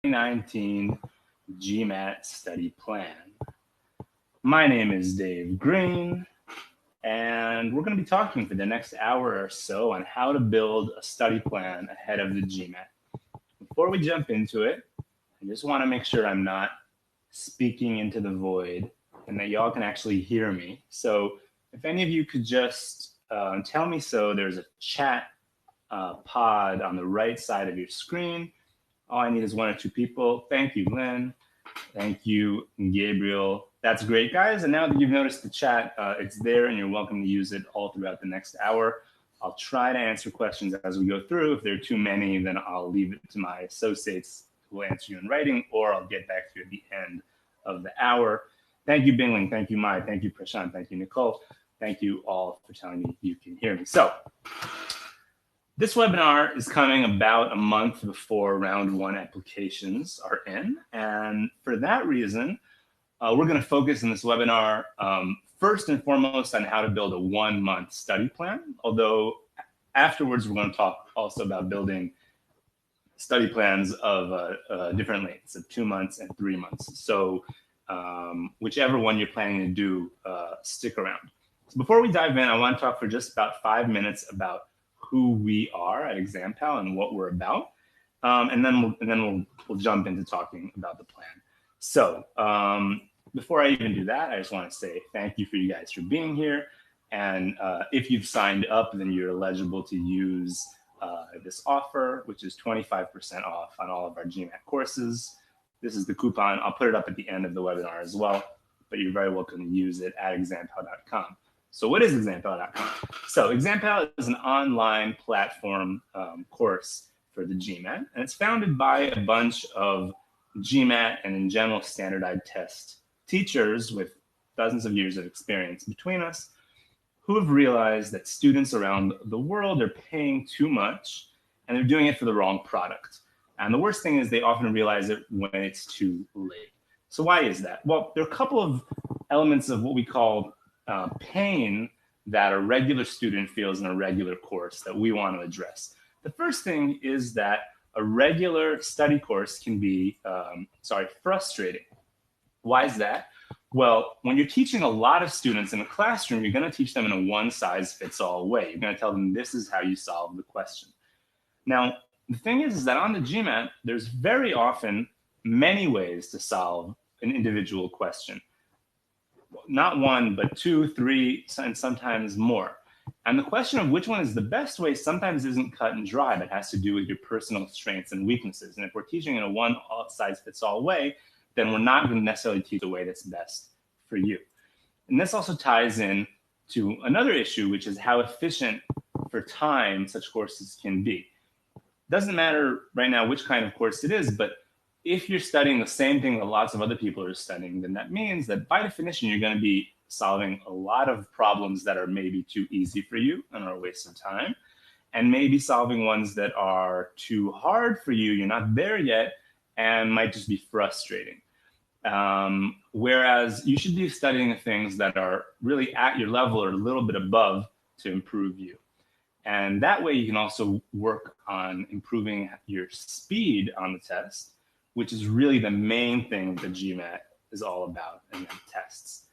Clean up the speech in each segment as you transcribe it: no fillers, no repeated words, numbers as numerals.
2019 GMAT study plan. My name is Dave Green, and we're going to be talking for the next hour or so on how to build a study plan ahead of the GMAT. Before we jump into it, I just want to make sure I'm not speaking into the void and that y'all can actually hear me. So if any of you could just tell me so, there's a chat pod on the right side of your screen. All I need is one or two people. Thank you, Lynn. Thank you, Gabriel. That's great, guys. And now that you've noticed the chat, it's there and you're welcome to use it all throughout the next hour. I'll try to answer questions as we go through. If there are too many, then I'll leave it to my associates who will answer you in writing, or I'll get back to you at the end of the hour. Thank you, Bingling. Thank you, Mai. Thank you, Prashant. Thank you, Nicole. Thank you all for telling me you can hear me. So this webinar is coming about a month before round one applications are in. And for that reason, we're going to focus in this webinar first and foremost on how to build a 1-month study plan. Although afterwards, we're going to talk also about building study plans of different lengths, of 2 months and 3 months. So whichever one you're planning to do, stick around. So before we dive in, I want to talk for just about 5 minutes about who we are at examPAL and what we're about, and then we'll jump into talking about the plan. So before I even do that, I just want to say thank you for you guys for being here. And if you've signed up, then you're eligible to use this offer, which is 25% off on all of our GMAT courses. This is the coupon. I'll put it up at the end of the webinar as well, but you're very welcome to use it at examPAL.com. So what is examPAL.com? So examPAL is an online platform course for the GMAT, and it's founded by a bunch of GMAT and in general standardized test teachers with dozens of years of experience between us who have realized that students around the world are paying too much and they're doing it for the wrong product. And the worst thing is they often realize it when it's too late. So why is that? Well, there are a couple of elements of what we call pain that a regular student feels in a regular course that we want to address. The first thing is that a regular study course can be, frustrating. Why is that? Well, when you're teaching a lot of students in a classroom, you're going to teach them in a one-size-fits-all way. You're going to tell them this is how you solve the question. Now, the thing is that on the GMAT, there's very often many ways to solve an individual question. Not one, but 2, 3, and sometimes more. And the question of which one is the best way sometimes isn't cut and dry, but has to do with your personal strengths and weaknesses. And if we're teaching in a one-size-fits-all way, then we're not going to necessarily teach the way that's best for you. And this also ties in to another issue, which is how efficient for time such courses can be. Doesn't matter right now which kind of course it is, but if you're studying the same thing that lots of other people are studying, then that means that by definition, you're going to be solving a lot of problems that are maybe too easy for you and are a waste of time, and maybe solving ones that are too hard for you, you're not there yet, and might just be frustrating. Whereas you should be studying things that are really at your level or a little bit above to improve you. And that way you can also work on improving your speed on the test, which is really the main thing that GMAT is all about in the tests.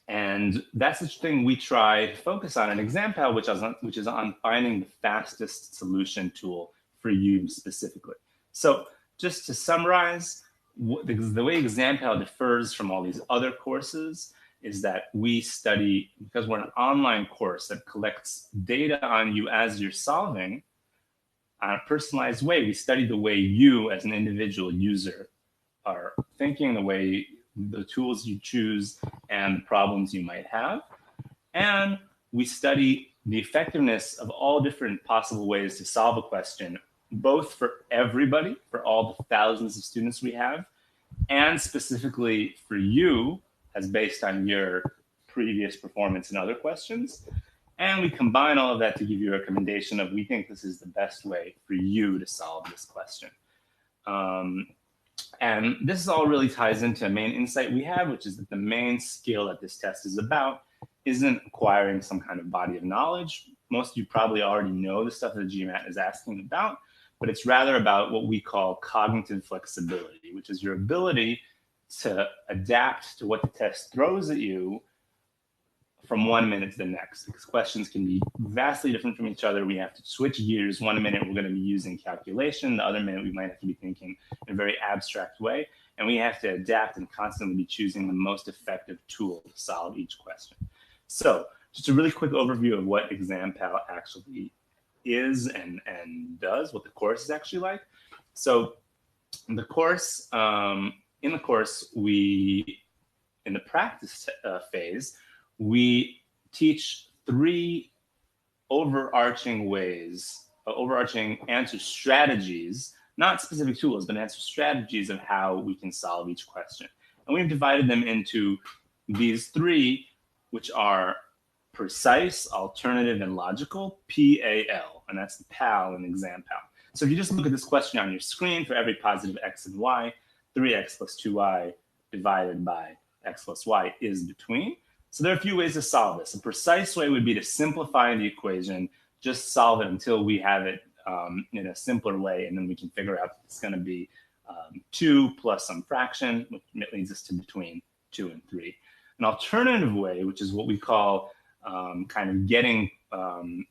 And that's the thing we try to focus on in examPAL, which is on finding the fastest solution tool for you specifically. So just to summarize, the way examPAL differs from all these other courses is that we study, because we're an online course that collects data on you as you're solving on a personalized way. We study the way you as an individual user are thinking, the way the tools you choose and the problems you might have. And we study the effectiveness of all different possible ways to solve a question, both for everybody, for all the thousands of students we have, and specifically for you, as based on your previous performance in other questions. And we combine all of that to give you a recommendation of, we think this is the best way for you to solve this question. And this all really ties into a main insight we have, which is that the main skill that this test is about isn't acquiring some kind of body of knowledge. Most of you probably already know the stuff that GMAT is asking about, but it's rather about what we call cognitive flexibility, which is your ability to adapt to what the test throws at you from 1 minute to the next, because questions can be vastly different from each other. We have to switch gears. 1 minute we're going to be using calculation, the other minute we might have to be thinking in a very abstract way, and we have to adapt and constantly be choosing the most effective tool to solve each question. So just a really quick overview of what examPAL actually is and does, what the course is actually like. So the course, in the course, in the practice phase, we teach 3 overarching answer strategies, not specific tools, but answer strategies of how we can solve each question. And we've divided them into these 3, which are precise, alternative, and logical, PAL, and that's the PAL in examPAL. So if you just look at this question on your screen, for every positive x and y, 3x plus 2y divided by x plus y is between. So there are a few ways to solve this. A precise way would be to simplify the equation, just solve it until we have it in a simpler way, and then we can figure out it's going to be 2 plus some fraction, which leads us to between 2 and 3. An alternative way, which is what we call kind of getting,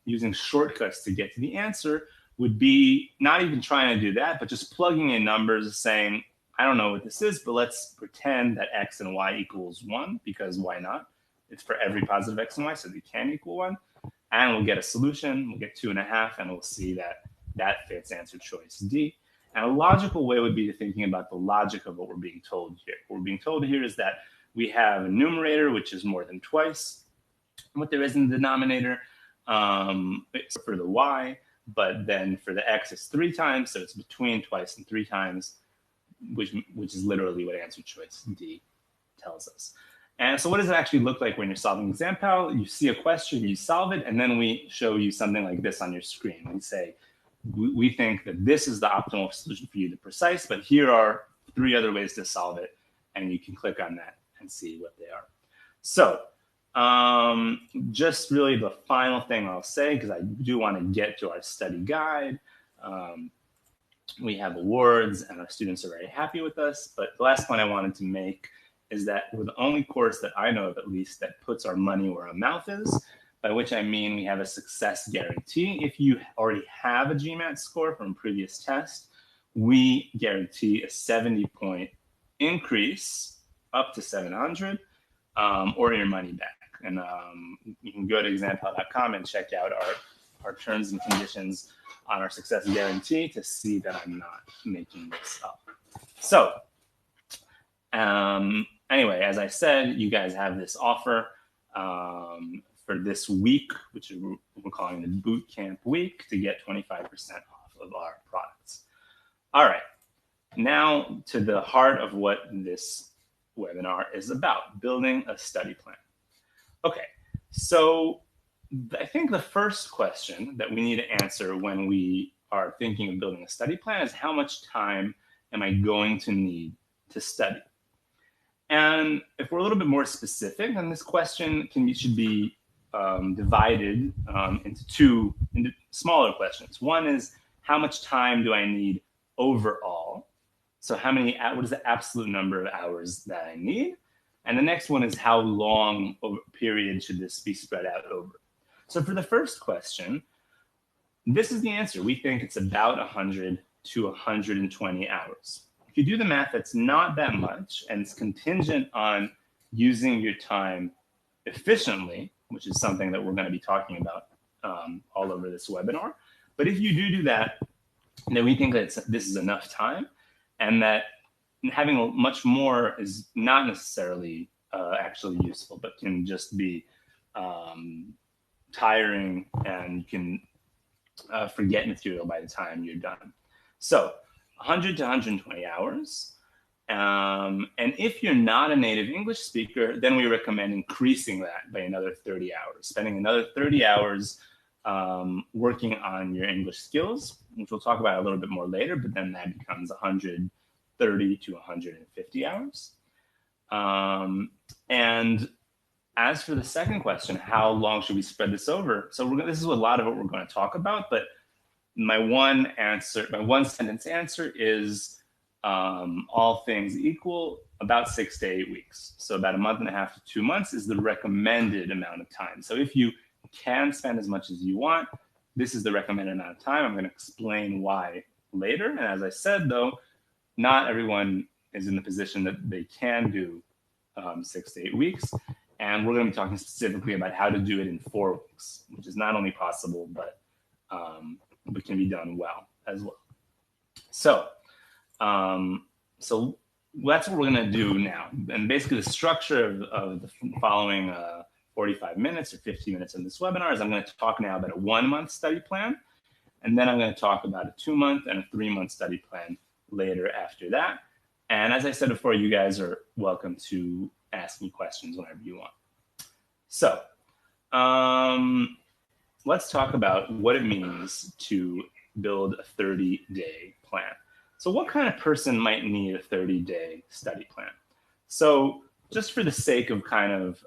using shortcuts to get to the answer, would be not even trying to do that, but just plugging in numbers, saying, I don't know what this is, but let's pretend that x and y equals 1, because why not? It's for every positive x and y, so they can equal 1. And we'll get a solution. We'll get 2.5, and we'll see that that fits answer choice D. And a logical way would be to thinking about the logic of what we're being told here. What we're being told here is that we have a numerator, which is more than twice what there is in the denominator for the y, but then for the x, it's 3 times, so it's between twice and 3 times, which is literally what answer choice D tells us. And so what does it actually look like when you're solving examPAL? You see a question, you solve it, and then we show you something like this on your screen. We say, we think that this is the optimal solution for you, the precise, but here are 3 other ways to solve it, and you can click on that and see what they are. So just really the final thing I'll say, because I do want to get to our study guide. We have awards, and our students are very happy with us, but the last point I wanted to make is that we're the only course that I know of, at least, that puts our money where our mouth is, by which I mean we have a success guarantee. If you already have a GMAT score from a previous test, we guarantee a 70-point increase up to 700, or your money back. And you can go to examPAL.com and check out our terms and conditions on our success guarantee to see that I'm not making this up. So anyway, as I said, you guys have this offer for this week, which we're calling the boot camp week, to get 25% off of our products. All right, now to the heart of what this webinar is about, building a study plan. Okay, so I think the first question that we need to answer when we are thinking of building a study plan is, how much time am I going to need to study? And if we're a little bit more specific, then this question should be divided into 2 smaller questions. One is, how much time do I need overall? So what is the absolute number of hours that I need? And the next one is, how long of a period should this be spread out over? So for the first question, this is the answer. We think it's about 100 to 120 hours. If you do the math, that's not that much, and it's contingent on using your time efficiently, which is something that we're going to be talking about all over this webinar. But if you do that, then we think that this is enough time, and that having much more is not necessarily actually useful, but can just be tiring, and you can forget material by the time you're done. So 100 to 120 hours. And if you're not a native English speaker, then we recommend increasing that by another 30 hours, spending another 30 hours working on your English skills, which we'll talk about a little bit more later, but then that becomes 130 to 150 hours. And as for the second question, how long should we spread this over? So this is a lot of what we're going to talk about, but my one sentence answer is all things equal, about 6 to 8 weeks. So about a month and a half to 2 months is the recommended amount of time. So if you can spend as much as you want, this is the recommended amount of time. I'm going to explain why later. And as I said, though, not everyone is in the position that they can do 6 to 8 weeks. And we're going to be talking specifically about how to do it in 4 weeks, which is not only possible, but can be done well as well. So that's what we're going to do now. And basically the structure of the following 45 minutes or 50 minutes in this webinar is I'm going to talk now about a 1-month study plan. And then I'm going to talk about a 2-month and a 3-month study plan later after that. And as I said before, you guys are welcome to ask me questions whenever you want. So let's talk about what it means to build a 30-day plan. So what kind of person might need a 30-day study plan? So just for the sake of kind of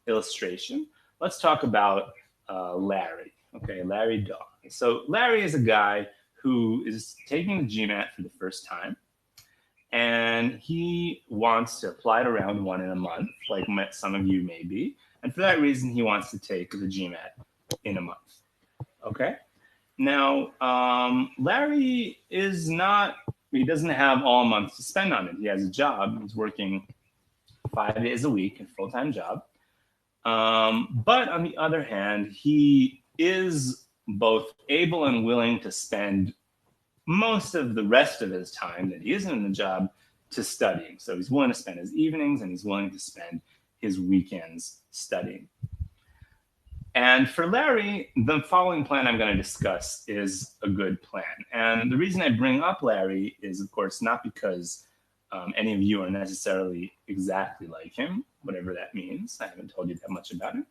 illustration, let's talk about Larry. Okay, Larry Daw. So Larry is a guy who is taking the GMAT for the first time, and he wants to apply to round 1 in a month, like some of you may be. And for that reason, he wants to take the GMAT in a month. Okay. Now, Larry he doesn't have all month to spend on it. He has a job. He's working 5 days a week, a full-time job. But on the other hand, he is both able and willing to spend most of the rest of his time that he isn't in the job to studying. So he's willing to spend his evenings and he's willing to spend his weekends studying. And for Larry, the following plan I'm going to discuss is a good plan. And the reason I bring up Larry is, of course, not because any of you are necessarily exactly like him, whatever that means. I haven't told you that much about him.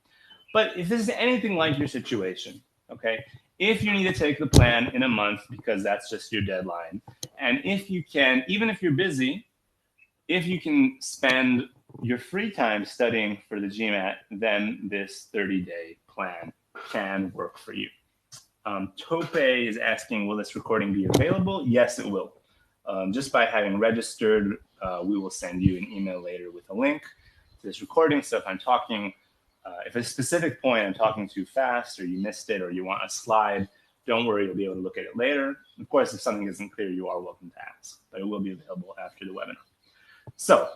But if this is anything like your situation, okay, if you need to take the plan in a month because that's just your deadline, and if you can, even if you're busy, if you can spend your free time studying for the GMAT, then this 30-day plan can work for you. Tope is asking, will this recording be available? Yes, it will. Just by having registered, we will send you an email later with a link to this recording. So if I'm talking, if at a specific point I'm talking too fast or you missed it or you want a slide, don't worry, you'll be able to look at it later. Of course, if something isn't clear, you are welcome to ask, but it will be available after the webinar. So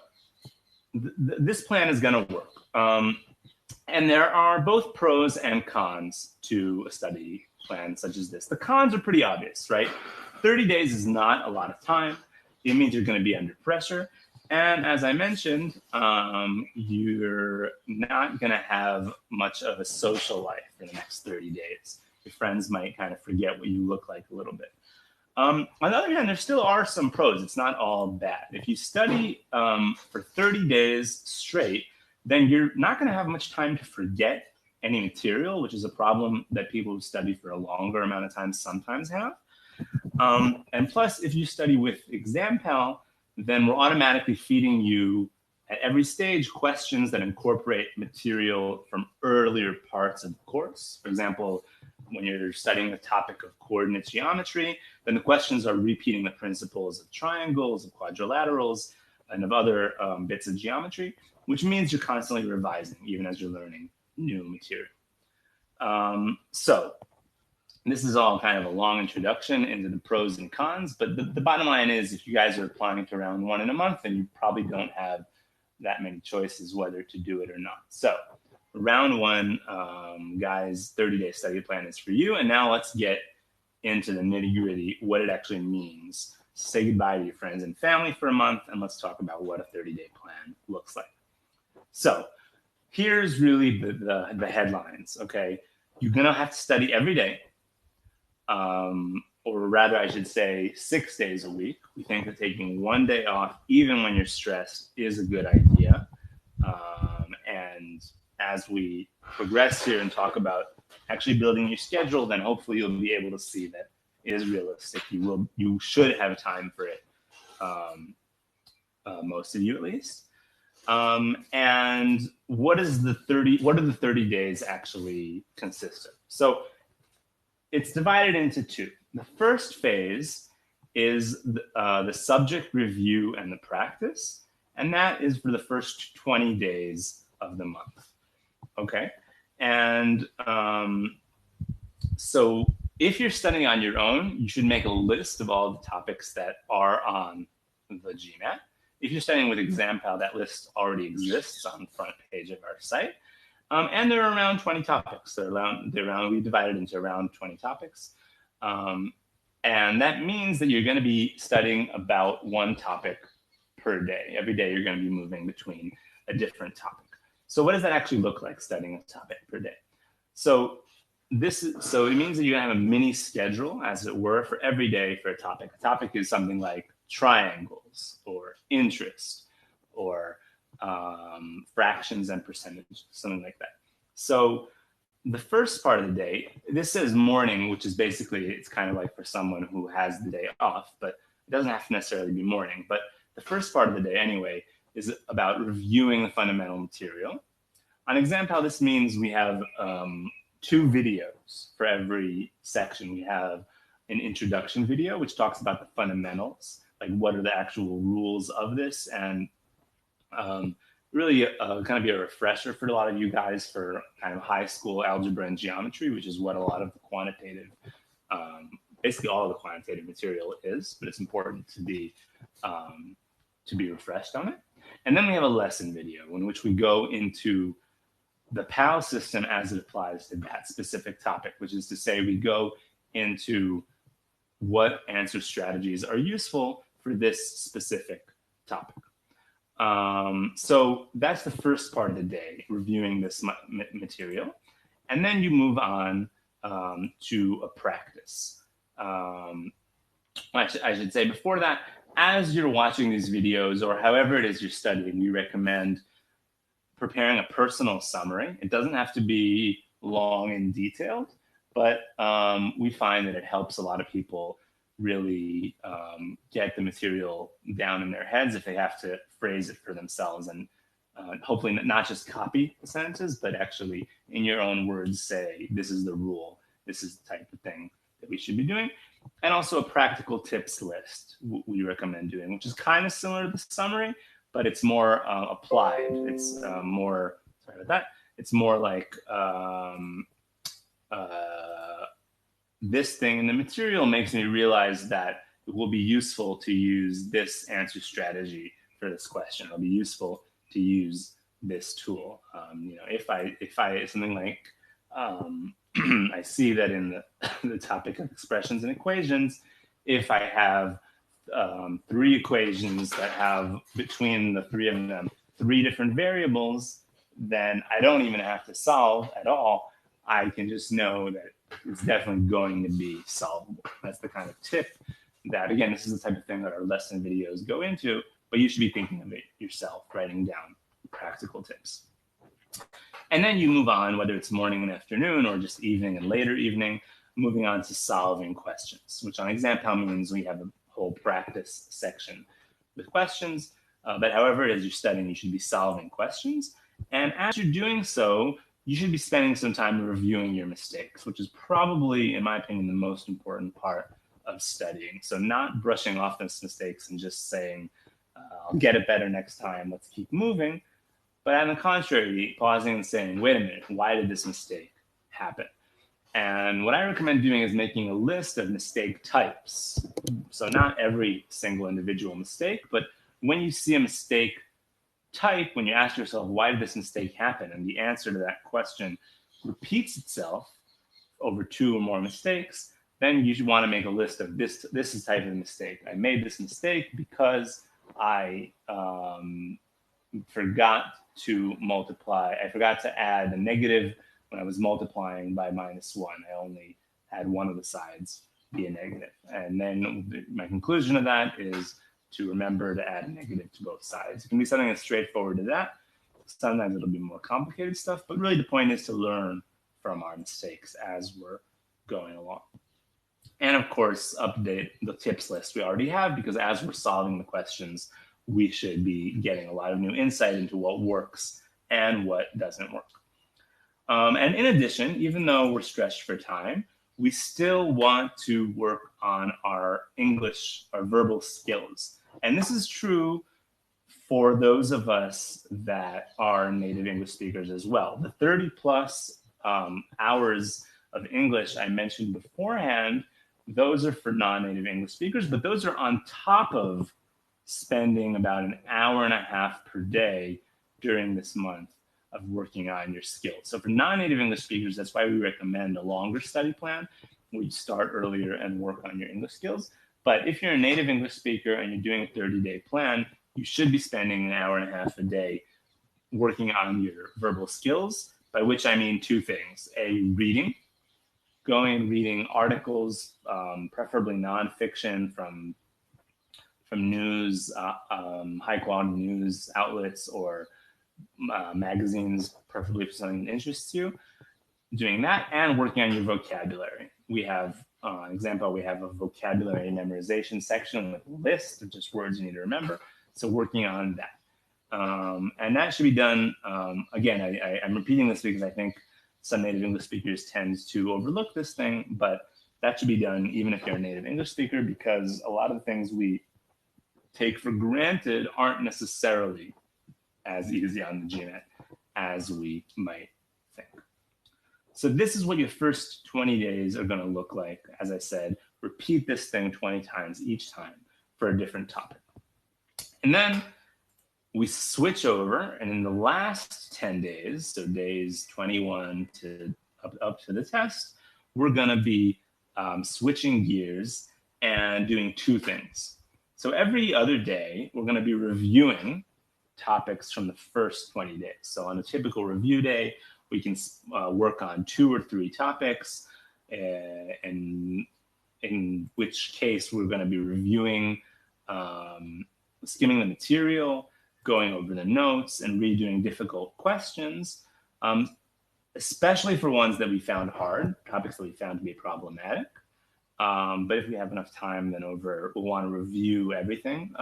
this plan is going to work. And there are both pros and cons to a study plan such as this. The cons are pretty obvious, right? 30 days is not a lot of time. It means you're going to be under pressure. And as I mentioned, you're not going to have much of a social life for the next 30 days. Your friends might kind of forget what you look like a little bit. On the other hand, there still are some pros. It's not all bad. If you study for 30 days straight, then you're not going to have much time to forget any material, which is a problem that people who study for a longer amount of time sometimes have. And plus, if you study with examPAL, then we're automatically feeding you at every stage questions that incorporate material from earlier parts of the course. For example, when you're studying the topic of coordinate geometry, then the questions are repeating the principles of triangles, of quadrilaterals, and of other bits of geometry, which means you're constantly revising, even as you're learning new material. So this is all kind of a long introduction into the pros and cons, but the bottom line is if you guys are applying to round 1 in a month, then you probably don't have that many choices whether to do it or not. So round 1, guys, 30-day study plan is for you. And now let's get into the nitty-gritty, what it actually means. Say goodbye to your friends and family for a month, and let's talk about what a 30-day plan looks like. So here's really the headlines, okay? You're going to have to study every day, or rather, I should say 6 days a week. We think that taking 1 day off, even when you're stressed, is a good idea. And as we progress here and talk about actually building your schedule, then hopefully you'll be able to see that it is realistic. You should have time for it, most of you at least. And what do the 30 days actually consist of? So it's divided into two. The first phase is the subject review and the practice, and that is for the first 20 days of the month. Okay, and so if you're studying on your own, you should make a list of all the topics that are on the GMAT. If you're studying with examPAL, that list already exists on the front page of our site. And there are around 20 topics. We divided into around 20 topics. And that means that you're going to be studying about one topic per day. Every day you're going to be moving between a different topic. So what does that actually look like, studying a topic per day? So it means that you're going to have a mini schedule, as it were, for every day for a topic. A topic is something like triangles or interest or fractions and percentages, something like that. So the first part of the day, this says morning, which is basically, it's kind of like for someone who has the day off, but it doesn't have to necessarily be morning. But the first part of the day anyway is about reviewing the fundamental material. On examPAL, this means we have 2 videos for every section. We have an introduction video, which talks about the fundamentals, like what are the actual rules of this, and really kind of be a refresher for a lot of you guys for kind of high school algebra and geometry, which is what a lot of the quantitative, basically all of the quantitative material is, but it's important to be refreshed on it. And then we have a lesson video in which we go into the PAL system as it applies to that specific topic, which is to say we go into what answer strategies are useful for this specific topic. So that's the first part of the day, reviewing this material. And then you move on to a practice. I should say before that, as you're watching these videos or however it is you're studying, we recommend preparing a personal summary. It doesn't have to be long and detailed, but we find that it helps a lot of people really get the material down in their heads if they have to phrase it for themselves, and hopefully not just copy the sentences, but actually in your own words say, this is the rule, this is the type of thing that we should be doing. And also a practical tips list we recommend doing, which is kind of similar to the summary, but it's more applied. It's more, sorry about that. It's more like this thing in the material makes me realize that it will be useful to use this answer strategy for this question. It'll be useful to use this tool. If I something like I see that in the topic of expressions and equations, if I have 3 equations that have between the 3 of them 3 different variables, then I don't even have to solve at all. I can just know that it's definitely going to be solvable. That's the kind of tip that, again, this is the type of thing that our lesson videos go into, but you should be thinking of it yourself, writing down practical tips. And then you move on, whether it's morning and afternoon or just evening and later evening, moving on to solving questions, which on examPAL means we have a whole practice section with questions. But however it is you're studying, you should be solving questions. And as you're doing so, you should be spending some time reviewing your mistakes, which is probably, in my opinion, the most important part of studying. So not brushing off those mistakes and just saying, I'll get it better next time, let's keep moving. But on the contrary, pausing and saying, wait a minute, why did this mistake happen? And what I recommend doing is making a list of mistake types. So not every single individual mistake, but when you see a mistake type, when you ask yourself, why did this mistake happen? And the answer to that question repeats itself over 2 or more mistakes, then you should want to make a list of this is type of mistake. I made this mistake because I forgot to multiply. I forgot to add a negative when I was multiplying by -1. I only had one of the sides be a negative. And then my conclusion of that is to remember to add a negative to both sides. It can be something as straightforward as that. Sometimes it'll be more complicated stuff, but really the point is to learn from our mistakes as we're going along. And of course, update the tips list we already have, because as we're solving the questions, we should be getting a lot of new insight into what works and what doesn't work. And in addition, even though we're stretched for time, we still want to work on our English, our verbal skills. And this is true for those of us that are native English speakers as well. The 30 plus hours of English I mentioned beforehand, those are for non-native English speakers, but those are on top of spending about an hour and a half per day during this month of working on your skills. So for non-native English speakers, that's why we recommend a longer study plan where you start earlier and work on your English skills. But if you're a native English speaker and you're doing a 30-day plan, you should be spending an hour and a half a day working on your verbal skills, by which I mean two things. Reading, going and reading articles, preferably nonfiction from news, high quality news outlets or magazines, preferably for something that interests you. Doing that and working on your vocabulary. We have, example, we have a vocabulary memorization section with a list of just words you need to remember. So working on that. And that should be done, again, I'm repeating this because I think some native English speakers tend to overlook this thing, but that should be done even if you're a native English speaker, because a lot of the things we take for granted aren't necessarily as easy on the GMAT as we might think. So this is what your first 20 days are going to look like. As I said, repeat this thing 20 times each time for a different topic. And then we switch over, and in the last 10 days, so days 21 to up to the test, we're going to be switching gears and doing two things. So every other day, we're going to be reviewing topics from the first 20 days. So on a typical review day, we can work on 2 or 3 topics, and in which case we're going to be reviewing, skimming the material, going over the notes, and redoing difficult questions, especially for ones that we found hard, topics that we found to be problematic. But if we have enough time, then we'll want to review everything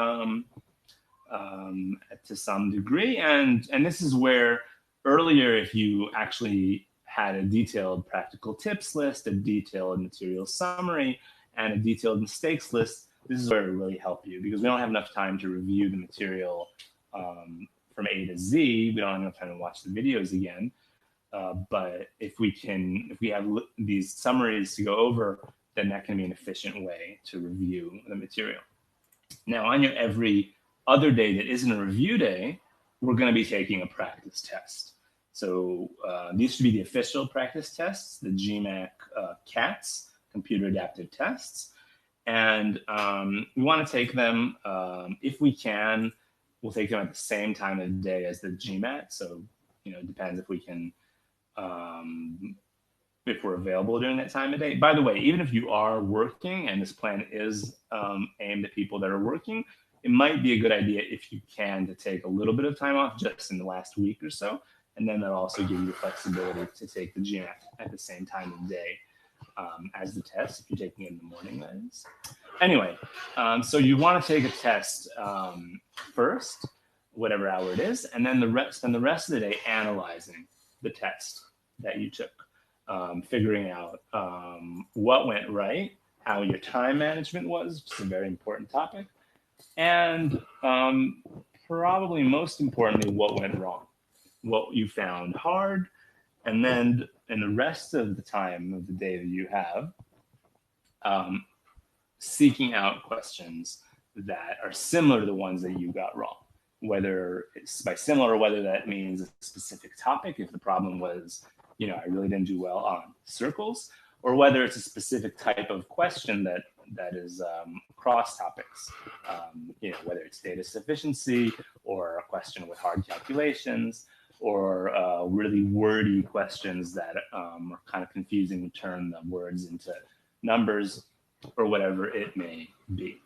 to some degree. And this is where earlier, if you actually had a detailed practical tips list, a detailed material summary, and a detailed mistakes list, this is where it really help you, because we don't have enough time to review the material from A to Z. We don't have enough time to watch the videos again. But if we have these summaries to go over, then that can be an efficient way to review the material. Now, on your every other day that isn't a review day, we're going to be taking a practice test. So these should be the official practice tests, the GMAT CATs, computer adaptive tests. And we want to take them, if we can, we'll take them at the same time of the day as the GMAT. So, it depends if we can, if we're available during that time of day. By the way, even if you are working and this plan is aimed at people that are working, it might be a good idea, if you can, to take a little bit of time off just in the last week or so. And then that'll also give you flexibility to take the GMAT at the same time of day as the test, if you're taking it in the morning, that is. Anyway, so you want to take a test first, whatever hour it is, and then spend the rest of the day analyzing the test that you took, figuring out what went right, how your time management was, which is a very important topic, and probably most importantly, what went wrong, what you found hard, and then in the rest of the time of the day that you have, seeking out questions that are similar to the ones that you got wrong, whether it's by similar, or whether that means a specific topic, if the problem was, I really didn't do well on circles, or whether it's a specific type of question that is cross topics, whether it's data sufficiency, or a question with hard calculations, or really wordy questions that are kind of confusing to turn the words into numbers, or whatever it may be.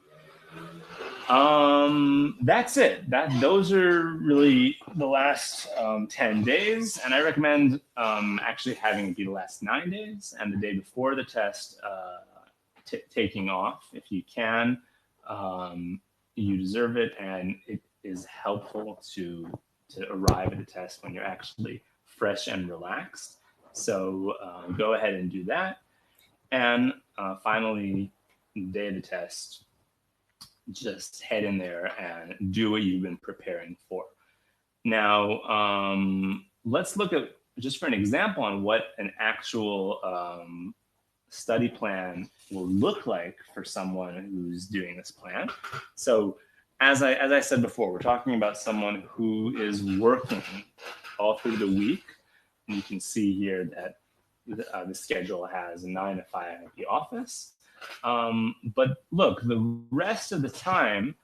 That's it. Those are really the last 10 days, and I recommend actually having it be the last 9 days, and the day before the test taking off if you can. You deserve it, and it is helpful to arrive at the test when you're actually fresh and relaxed. So go ahead and do that. And finally, the day of the test, just head in there and do what you've been preparing for. Now, let's look at just for an example on what an actual study plan will look like for someone who's doing this plan. So as I said before, we're talking about someone who is working all through the week. And you can see here that the schedule has a 9 to 5 at the office. But look, the rest of the time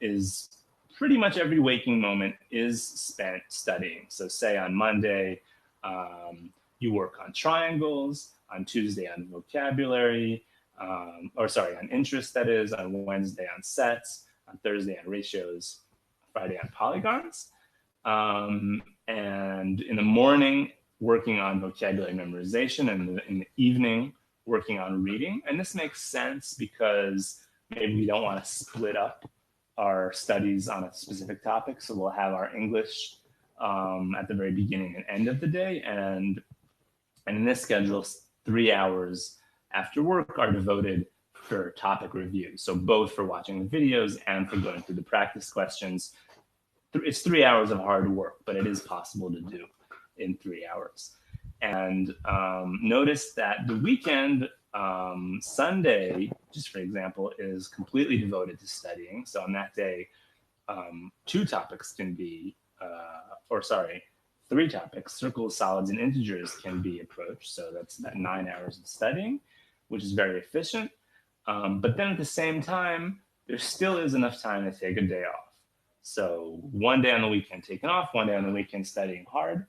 is pretty much every waking moment is spent studying. So say on Monday, you work on triangles, on Tuesday on vocabulary, on interest, that is, on Wednesday on sets, on Thursday on ratios, Friday on polygons. And in the morning, working on vocabulary memorization, and in the evening, working on reading. And this makes sense because maybe we don't want to split up our studies on a specific topic. So we'll have our English at the very beginning and end of the day. And in this schedule, 3 hours after work are devoted for topic review. So both for watching the videos and for going through the practice questions. It's 3 hours of hard work, but it is possible to do in 3 hours. And notice that the weekend, Sunday, just for example, is completely devoted to studying. So on that day, 2 topics can be, 3 topics, circles, solids, and integers can be approached. So that's about 9 hours of studying, which is very efficient. But then at the same time, there still is enough time to take a day off. So 1 day on the weekend taken off, 1 day on the weekend studying hard.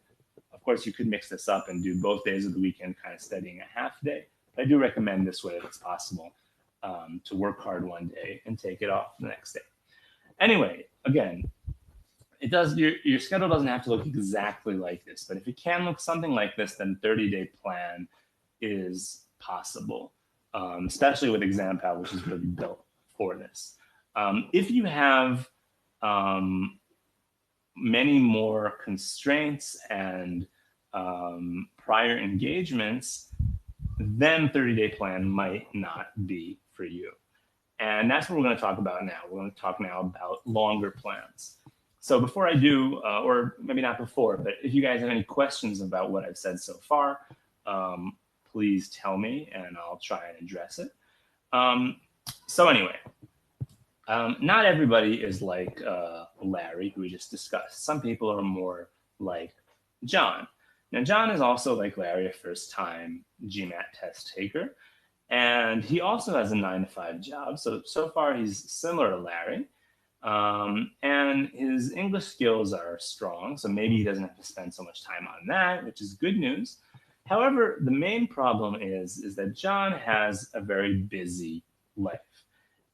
Of course, you could mix this up and do both days of the weekend kind of studying a half day. But I do recommend this way if it's possible, to work hard 1 day and take it off the next day. Anyway, again, your schedule doesn't have to look exactly like this, but if it can look something like this, then 30-day plan is possible, especially with examPAL, which is really built for this. If you have many more constraints and prior engagements, then 30-day plan might not be for you. And that's what we're going to talk about now. We're going to talk now about longer plans. So before I do, or maybe not before, but if you guys have any questions about what I've said so far, please tell me and I'll try and address it. So anyway, not everybody is like Larry, who we just discussed. Some people are more like John. Now, John is also like Larry, a first-time GMAT test taker. And he also has a 9 to 5 job. So far, he's similar to Larry. And his English skills are strong. So maybe he doesn't have to spend so much time on that, which is good news. However, the main problem is that John has a very busy life.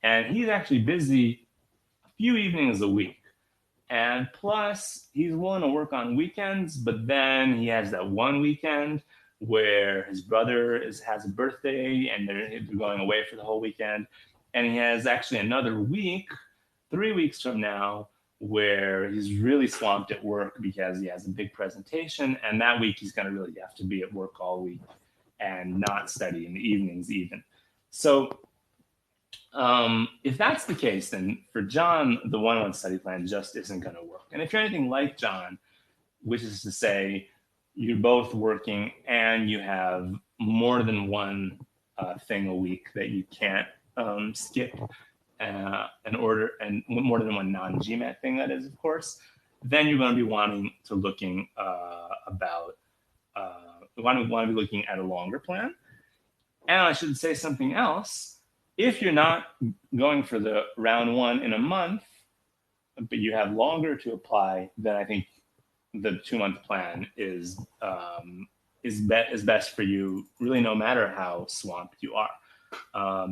And he's actually busy a few evenings a week. And plus, he's willing to work on weekends, but then he has that one weekend where his brother has a birthday and they're going away for the whole weekend. And he has actually another week, 3 weeks from now, where he's really swamped at work because he has a big presentation. And that week, he's going to really have to be at work all week and not study in the evenings even. So if that's the case, then for John, the 1-1 study plan just isn't going to work. And if you're anything like John, which is to say you're both working and you have more than one thing a week that you can't skip in order, and more than one non-GMAT thing, that is, of course, then you're going to be wanting to looking want to be looking at a longer plan. And I should say something else. If you're not going for the round 1 in a month, but you have longer to apply, then I think the 2-month plan is best for you, really, no matter how swamped you are,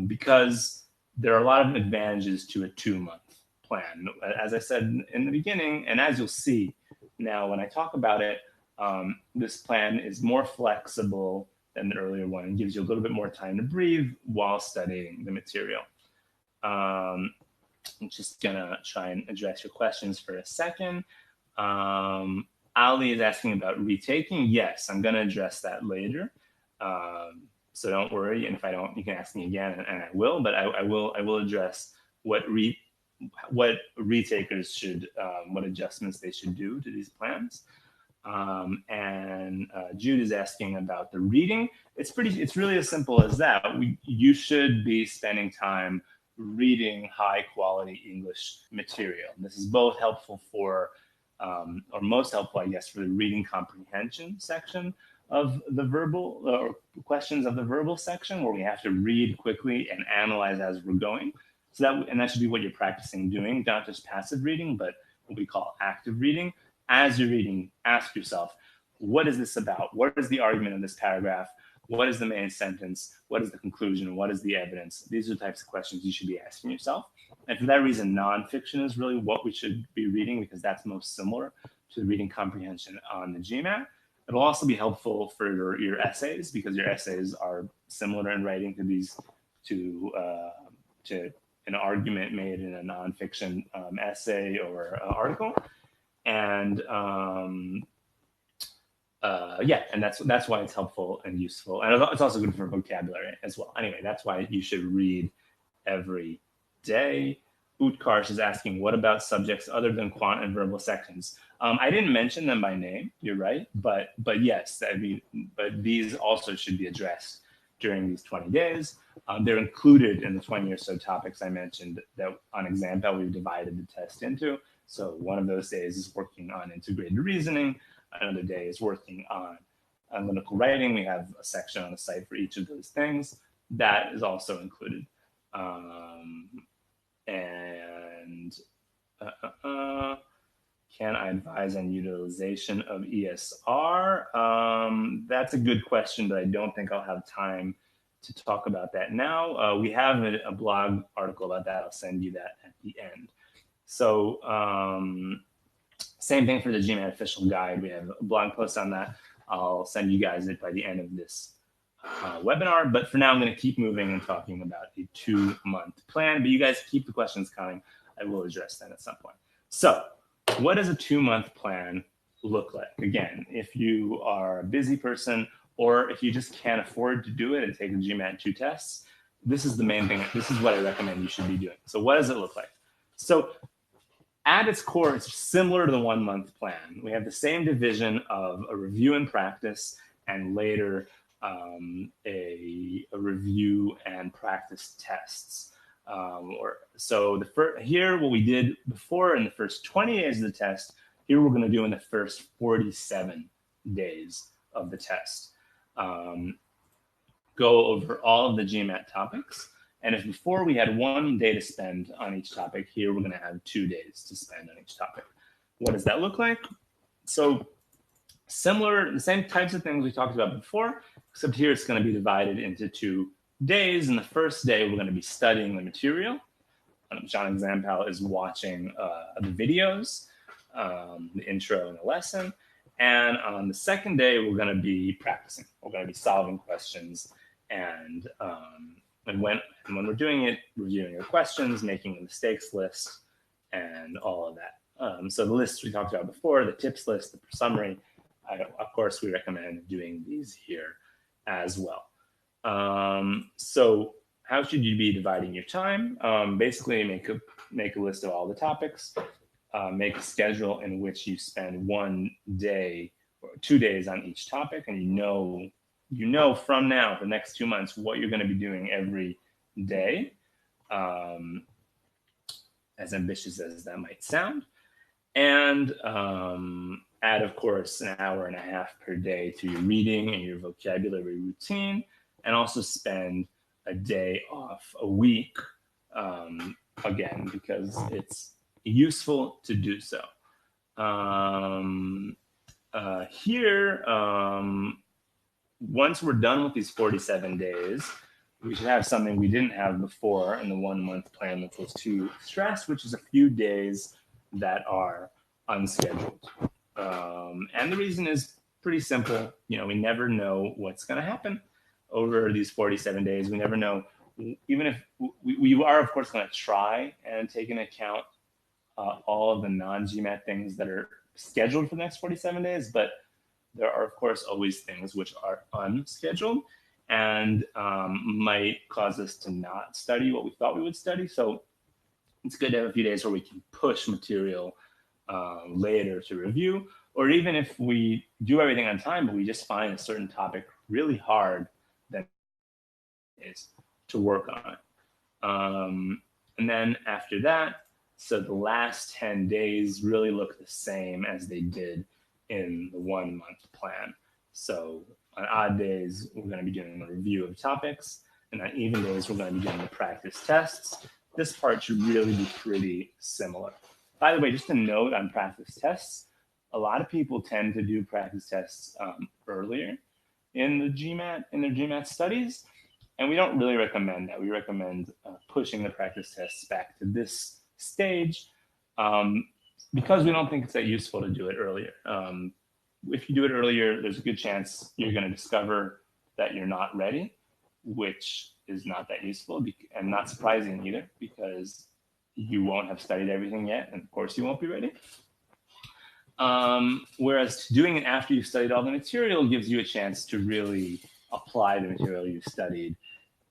because there are a lot of advantages to a 2-month plan. As I said in the beginning, and as you'll see now when I talk about it, this plan is more flexible than the earlier one and gives you a little bit more time to breathe while studying the material. I'm just gonna try and address your questions for a second. Ali is asking about retaking. Yes, I'm gonna address that later. So don't worry. And if I don't, you can ask me again, and I will. But I will address what retakers should, what adjustments they should do to these plans. And Jude is asking about the reading. It's really as simple as that. You should be spending time reading high quality English material. This is both helpful for, or most helpful, I guess, for the reading comprehension section of the verbal, or questions of the verbal section, where we have to read quickly and analyze as we're going. So that should be what you're practicing doing, not just passive reading, but what we call active reading. As you're reading, ask yourself, what is this about? What is the argument of this paragraph? What is the main sentence? What is the conclusion? What is the evidence? These are the types of questions you should be asking yourself. And for that reason, nonfiction is really what we should be reading, because that's most similar to the reading comprehension on the GMAT. It'll also be helpful for your essays, because your essays are similar in writing to an argument made in a nonfiction essay or article. And and that's why it's helpful and useful, and it's also good for vocabulary as well. Anyway, that's why you should read every day. Utkarsh is asking, what about subjects other than quant and verbal sections? I didn't mention them by name. You're right, but yes, but these also should be addressed during these 20 days. They're included in the 20 or so topics I mentioned that on examPAL we've divided the test into. So one of those days is working on integrated reasoning. Another day is working on analytical writing. We have a section on the site for each of those things. That is also included. Can I advise on utilization of ESR? That's a good question, but I don't think I'll have time to talk about that now. We have a blog article about that. I'll send you that at the end. So same thing for the GMAT official guide. We have a blog post on that. I'll send you guys it by the end of this webinar. But for now, I'm going to keep moving and talking about a 2-month plan. But you guys keep the questions coming. I will address that at some point. So what does a 2-month plan look like? Again, if you are a busy person, or if you just can't afford to do it and take the GMAT 2 tests, this is the main thing. This is what I recommend you should be doing. So what does it look like? So at its core, it's similar to the 1-month plan. We have the same division of a review and practice, and later a review and practice tests. Here, what we did before in the first 20 days of the test, here we're going to do in the first 47 days of the test. Go over all of the GMAT topics. And if before we had 1 day to spend on each topic, here we're going to have 2 days to spend on each topic. What does that look like? So similar, the same types of things we talked about before, except here it's going to be divided into 2 days. And the first day, we're going to be studying the material. John examPAL is watching the videos, the intro and the lesson. And on the second day, we're going to be practicing. We're going to be solving questions, and when we're doing it, reviewing the questions, making a mistakes list, and all of that. So the lists we talked about before, the tips list, the summary, of course, we recommend doing these here as well. So how should you be dividing your time? Basically, make a list of all the topics. Make a schedule in which you spend 1 day or 2 days on each topic, and you know from now for the next 2 months what you're going to be doing every day, as ambitious as that might sound. And add, of course, an hour and a half per day to your reading and your vocabulary routine, and also spend a day off a week, again, because it's useful to do so. Once we're done with these 47 days, we should have something we didn't have before in the 1-month plan, which was too stressed, which is a few days that are unscheduled. And the reason is pretty simple. We never know what's going to happen over these 47 days. We never know, even if we are, of course, going to try and take into account all of the non-GMAT things that are scheduled for the next 47 days, but there are, of course, always things which are unscheduled. and might cause us to not study what we thought we would study. So it's good to have a few days where we can push material later to review, or even if we do everything on time, but we just find a certain topic really hard, then is to work on it. And then after that, so the last 10 days really look the same as they did in the 1 month plan. So on odd days, we're going to be doing a review of topics, and on even days, we're going to be doing the practice tests. This part should really be pretty similar. By the way, just a note on practice tests, a lot of people tend to do practice tests earlier in their GMAT studies, and we don't really recommend that. We recommend pushing the practice tests back to this stage because we don't think it's that useful to do it earlier. If you do it earlier, there's a good chance you're going to discover that you're not ready, which is not that useful and not surprising either, because you won't have studied everything yet, and of course you won't be ready. Whereas doing it after you've studied all the material gives you a chance to really apply the material you've studied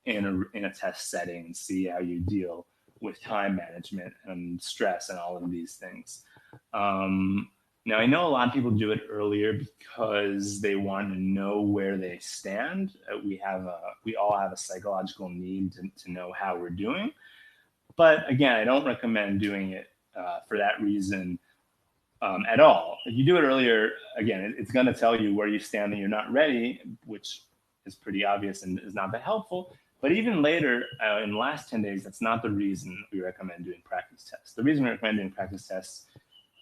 in a test setting and see how you deal with time management and stress and all of these things. Now, I know a lot of people do it earlier because they want to know where they stand. We all have a psychological need to know how we're doing. But again, I don't recommend doing it for that reason at all. If you do it earlier, again, it's going to tell you where you stand and you're not ready, which is pretty obvious and is not that helpful. But even later, in the last 10 days, that's not the reason we recommend doing practice tests. The reason we recommend doing practice tests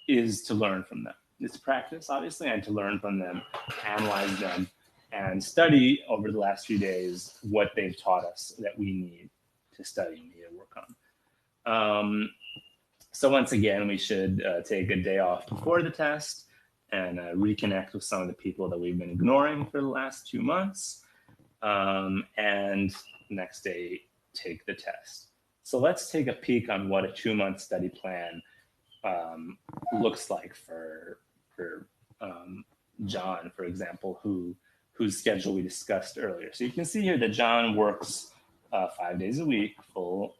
is to learn from them. It's practice, obviously, and to learn from them, analyze them, and study over the last few days what they've taught us that we need to study and need to work on. So once again, we should take a day off before the test and reconnect with some of the people that we've been ignoring for the last 2 months. And next day, take the test. So let's take a peek on what a 2-month study plan looks like for John, for example, whose schedule we discussed earlier. So you can see here that John works 5 days a week, full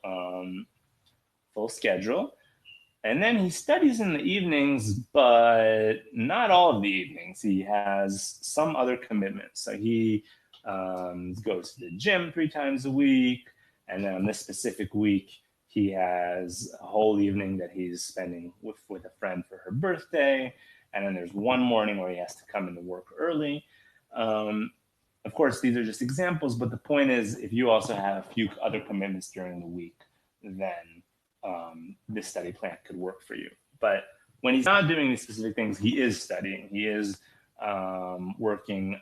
schedule. And then he studies in the evenings, but not all of the evenings. He has some other commitments. So he goes to the gym 3 times a week. And then on this specific week, he has a whole evening that he's spending with a friend for her birthday. And then there's one morning where he has to come into work early. Of course, these are just examples, but the point is, if you also have a few other commitments during the week, then this study plan could work for you. But when he's not doing these specific things, he is studying. He is working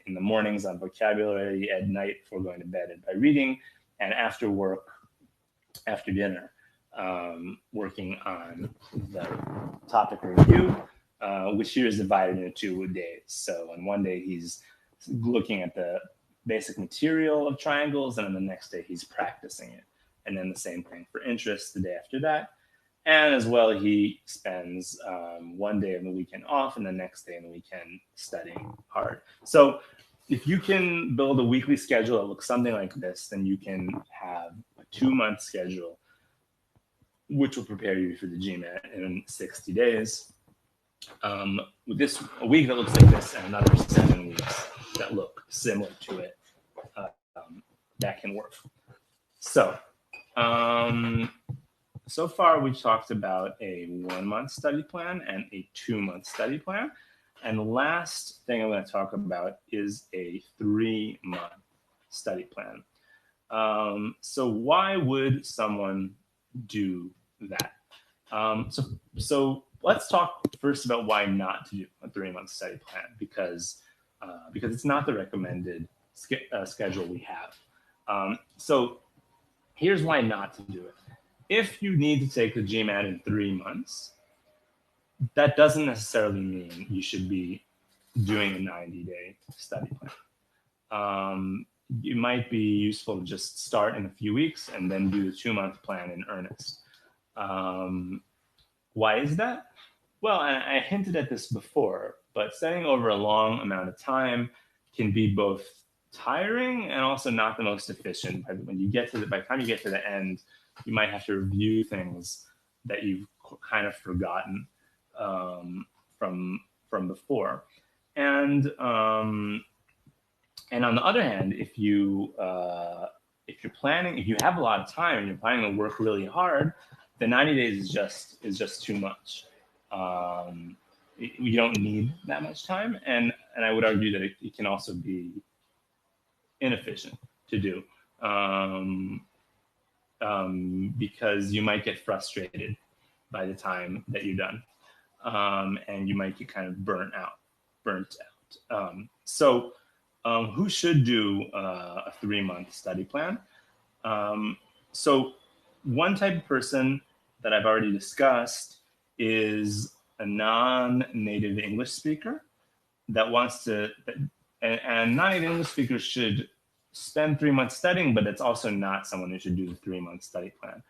in the mornings on vocabulary, at night before going to bed and by reading, and after work, after dinner, working on the topic review, which here is divided into 2 days. So on one day, he's looking at the basic material of triangles, and on the next day, he's practicing it. And then the same thing for interest the day after that. And as well, he spends 1 day of the weekend off and the next day in the weekend studying hard. So if you can build a weekly schedule that looks something like this, then you can have a 2-month schedule, which will prepare you for the GMAT in 60 days. With this, a week that looks like this and another 7 weeks that look similar to it, that can work. So, so far we've talked about a 1-month study plan and a 2-month study plan. And the last thing I'm going to talk about is a 3-month study plan. So why would someone do that? So let's talk first about why not to do a 3-month study plan, because it's not the recommended schedule we have. So here's why not to do it. If you need to take the GMAT in 3 months, that doesn't necessarily mean you should be doing a 90-day study plan. It might be useful to just start in a few weeks and then do the 2-month plan in earnest. Why is that? Well, I hinted at this before, but studying over a long amount of time can be both tiring and also not the most efficient. When you get to by the time you get to the end, you might have to review things that you've kind of forgotten from before. And on the other hand, if you have a lot of time and you're planning to work really hard, the 90 days is just too much. You don't need that much time, and I would argue that it can also be inefficient to do, because you might get frustrated by the time that you're done, and you might get kind of burnt out. So who should do a 3-month study plan? So one type of person that I've already discussed is a non-native English speaker that wants to, and non-native English speakers should spend 3 months studying, but it's also not someone who should do the 3-month study plan,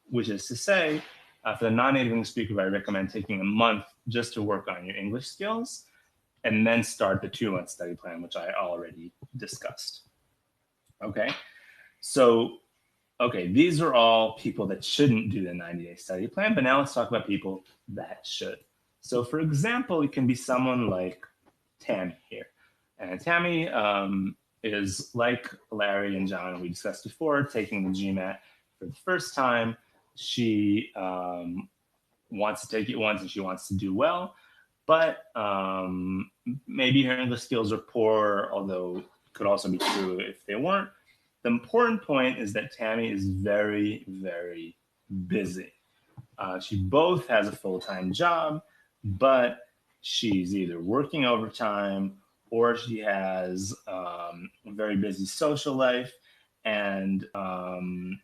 which is to say, for the non-native English speaker, I recommend taking a month just to work on your English skills, and then start the 2-month study plan, which I already discussed. Okay, so these are all people that shouldn't do the 90-day study plan, but now let's talk about people that should. So for example, it can be someone like Tammy here. And Tammy is like Larry and John, we discussed before, taking the GMAT for the first time. She wants to take it once and she wants to do well, but maybe her English skills are poor, although it could also be true if they weren't. The important point is that Tammy is very, very busy. She both has a full-time job, but she's either working overtime or she has a very busy social life. And the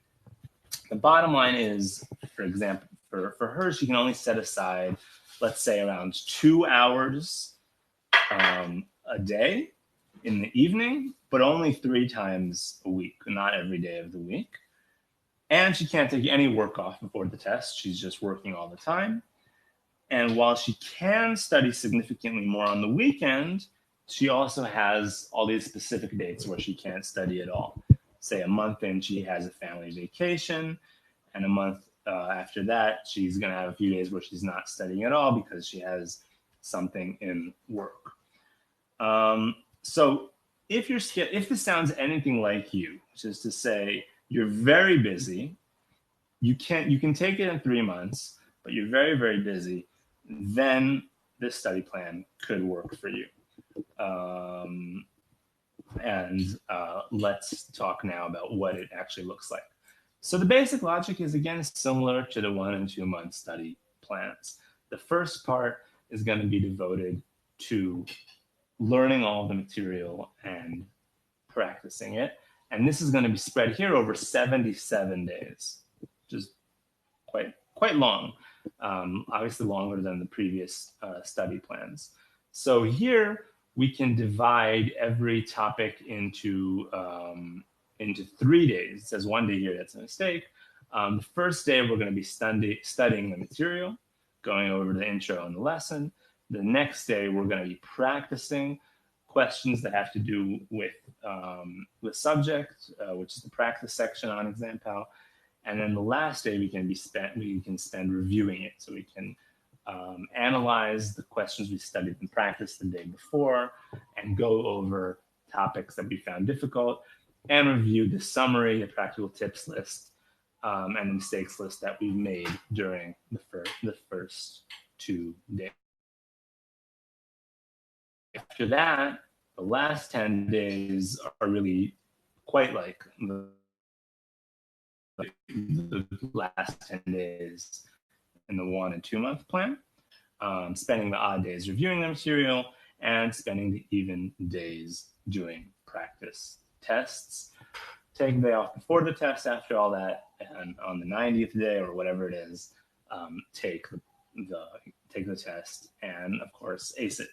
bottom line is, for example, for her, she can only set aside, let's say, around 2 hours a day in the evening, but only 3 times a week, not every day of the week. And she can't take any work off before the test. She's just working all the time. And while she can study significantly more on the weekend, she also has all these specific dates where she can't study at all. Say a month in, she has a family vacation, and a month after that, she's going to have a few days where she's not studying at all because she has something in work. So if this sounds anything like you, which is to say you're very busy, you can take it in 3 months, but you're very, very busy, then this study plan could work for you. Let's talk now about what it actually looks like. So the basic logic is, again, similar to the 1 and 2 month study plans. The first part is going to be devoted to learning all the material and practicing it. And this is going to be spread here over 77 days, which is quite long, obviously longer than the previous study plans. So here we can divide every topic into 3 days. It says 1 day here, that's a mistake. The first day we're going to be studying the material, going over the intro and the lesson. The next day we're going to be practicing questions that have to do with the subject, which is the practice section on examPAL. And then the last day we can spend reviewing it. So we can analyze the questions we studied in practice the day before and go over topics that we found difficult and review the summary, the practical tips list, and the mistakes list that we made during the first 2 days. After that, the last 10 days are really quite like the last 10 days in the 1 and 2 month plan, spending the odd days reviewing the material and spending the even days doing practice tests. Take a day off before the test after all that, and on the 90th day or whatever it is, take the test and, of course, ace it.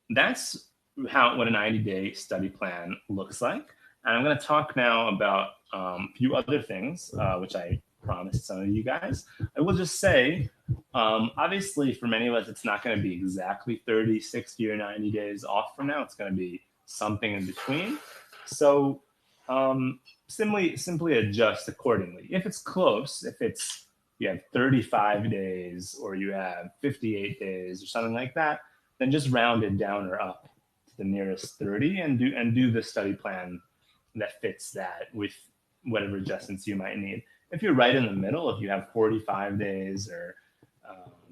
That's what a 90-day study plan looks like. And I'm going to talk now about a few other things, which I promised some of you guys. I will just say Obviously, for many of us, it's not going to be exactly 30, 60, or 90 days off from now. It's going to be something in between. So simply adjust accordingly. If it's close, if it's you have 35 days or you have 58 days or something like that, then just round it down or up to the nearest 30 and do the study plan that fits that with whatever adjustments you might need. If you're right in the middle, if you have 45 days or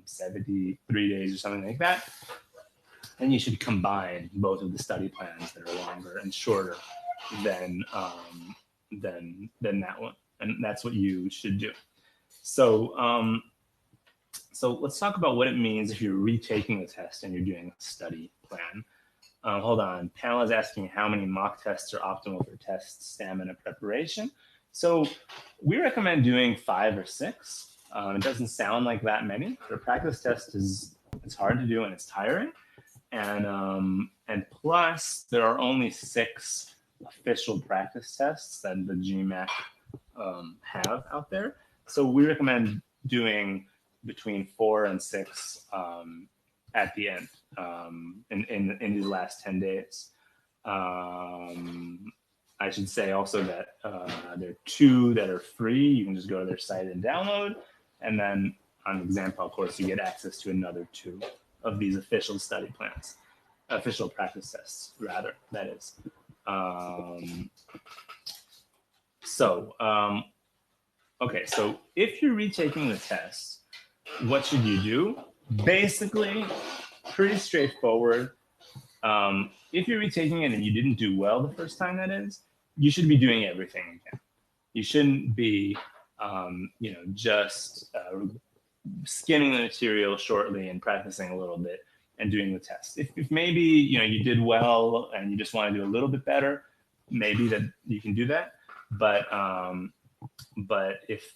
73 days or something like that, then you should combine both of the study plans that are longer and shorter than that one, and that's what you should do. So so let's talk about what it means if you're retaking the test and you're doing a study plan. Hold on, panel is asking how many mock tests are optimal for test stamina preparation. So we recommend doing 5 or 6. It doesn't sound like that many. The practice test it's hard to do and it's tiring, and plus there are only 6 official practice tests that the GMAT have out there. So we recommend doing between 4 and 6 at the end in these last 10 days. I should say also that there are 2 that are free. You can just go to their site and download. And then on examPAL course, you get access to another 2 of these official study plans, official practice tests, rather, that is. Okay, so if you're retaking the test, what should you do? Basically, pretty straightforward. If you're retaking it and you didn't do well the first time, that is, you should be doing everything again. You shouldn't be, just skimming the material shortly and practicing a little bit and doing the test. If maybe you did well and you just want to do a little bit better, maybe that you can do that. But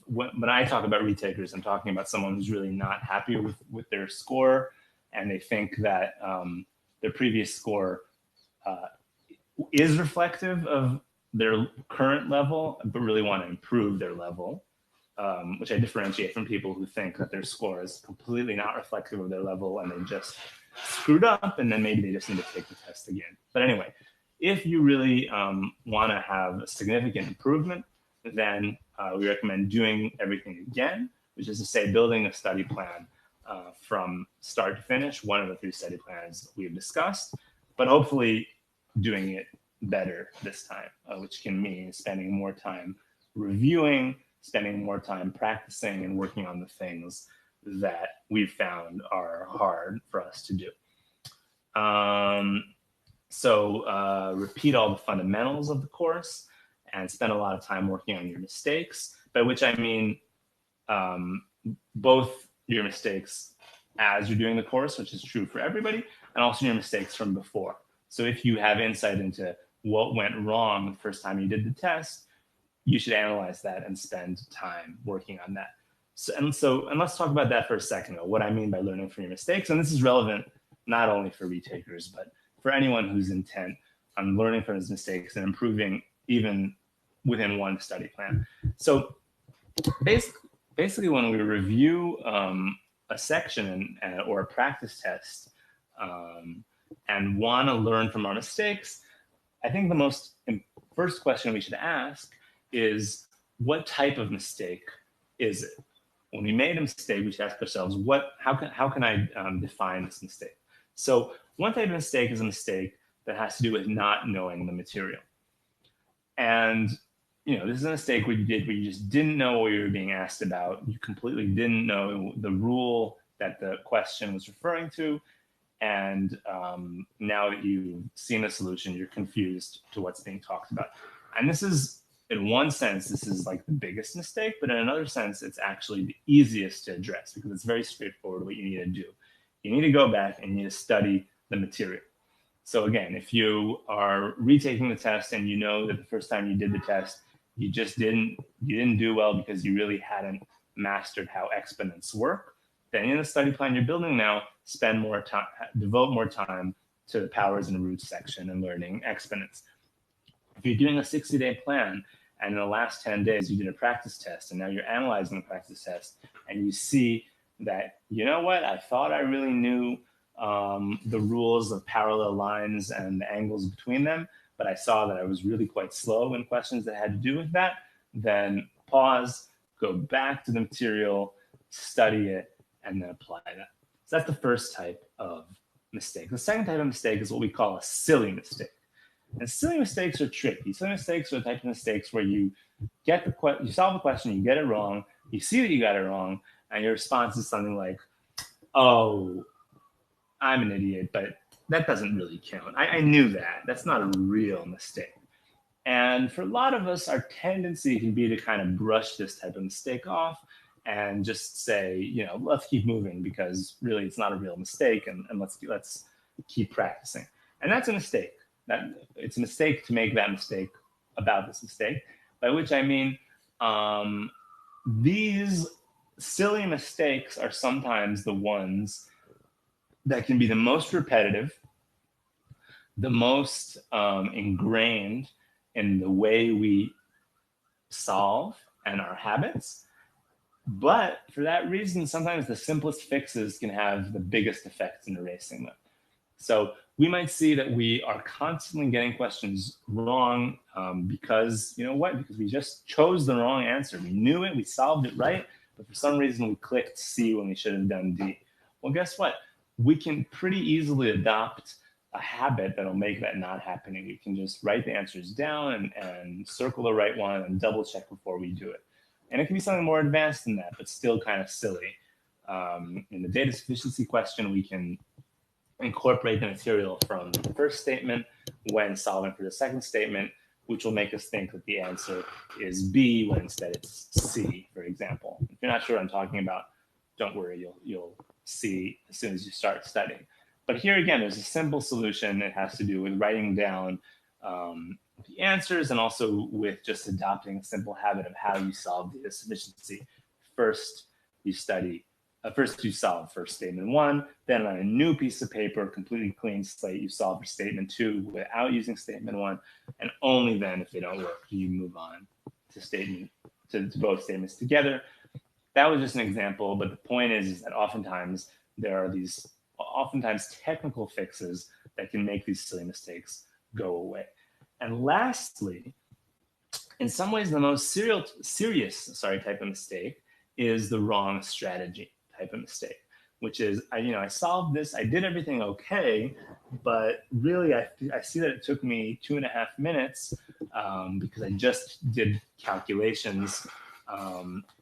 when I talk about retakers, I'm talking about someone who's really not happy with their score, and they think that their previous score is reflective of their current level, but really want to improve their level, which I differentiate from people who think that their score is completely not reflective of their level and they just screwed up, and then maybe they just need to take the test again. But anyway, if you really want to have a significant improvement, then we recommend doing everything again, which is to say building a study plan from start to finish, one of the 3 study plans we've discussed, but hopefully doing it better this time, which can mean spending more time reviewing, spending more time practicing and working on the things that we've found are hard for us to do. Repeat all the fundamentals of the course and spend a lot of time working on your mistakes, by which I mean both your mistakes as you're doing the course, which is true for everybody, and also your mistakes from before. So if you have insight into what went wrong the first time you did the test, you should analyze that and spend time working on that. So let's talk about that for a second, what I mean by learning from your mistakes. And this is relevant not only for retakers, but for anyone who's intent on learning from his mistakes and improving even within one study plan. So basically when we review a section or a practice test and want to learn from our mistakes, I think the first question we should ask is, what type of mistake is it? When we made a mistake, we should ask ourselves, how can I define this mistake? So one type of mistake is a mistake that has to do with not knowing the material. And this is a mistake where you just didn't know what you were being asked about. You completely didn't know the rule that the question was referring to. And now that you've seen the solution, you're confused to what's being talked about. And this is, in one sense, this is like the biggest mistake, but in another sense, it's actually the easiest to address because it's very straightforward what you need to do. You need to go back and you need to study the material. So again, if you are retaking the test and you know that the first time you did the test, you didn't do well because you really hadn't mastered how exponents work, then in the study plan you're building now, spend more time, devote more time to the powers and roots section and learning exponents. If you're doing a 60-day plan and in the last 10 days you did a practice test and now you're analyzing the practice test and you see that, you know what, I thought I really knew the rules of parallel lines and the angles between them, but I saw that I was really quite slow in questions that had to do with that, then pause, go back to the material, study it, and then apply that. So that's the first type of mistake. The second type of mistake is what we call a silly mistake. And silly mistakes are tricky. Silly mistakes are the type of mistakes where you you solve the question, you get it wrong, you see that you got it wrong, and your response is something like, "Oh, I'm an idiot, but that doesn't really count. I knew that. That's not a real mistake." And for a lot of us, our tendency can be to kind of brush this type of mistake off and just say, let's keep moving because really it's not a real mistake, and let's keep practicing. And that's a mistake. That it's a mistake to make that mistake about this mistake, by which I mean these silly mistakes are sometimes the ones that can be the most repetitive, the most ingrained in the way we solve and our habits. But for that reason, sometimes the simplest fixes can have the biggest effects in erasing them. So we might see that we are constantly getting questions wrong because, because we just chose the wrong answer. We knew it, we solved it right, but for some reason we clicked C when we should have done D. Well, guess what? We can pretty easily adopt a habit that'll make that not happening. We can just write the answers down and circle the right one and double check before we do it. And it can be something more advanced than that, but still kind of silly. In the data sufficiency question, we can incorporate the material from the first statement when solving for the second statement, which will make us think that the answer is B when instead it's C, for example. If you're not sure what I'm talking about, don't worry, you'll see as soon as you start studying. But here again, there's a simple solution. It has to do with writing down the answers and also with just adopting a simple habit of how you solve data sufficiency. First, you solve for statement one, then on a new piece of paper, completely clean slate, you solve for statement two without using statement one, and only then, if they don't work, do you move on to both statements together. That was just an example, but the point is that oftentimes there are these technical fixes that can make these silly mistakes go away. And lastly, in some ways, the most serious type of mistake is the wrong strategy type of mistake, which is, I solved this, I did everything okay, but really I see that it took me 2.5 minutes because I just did calculations,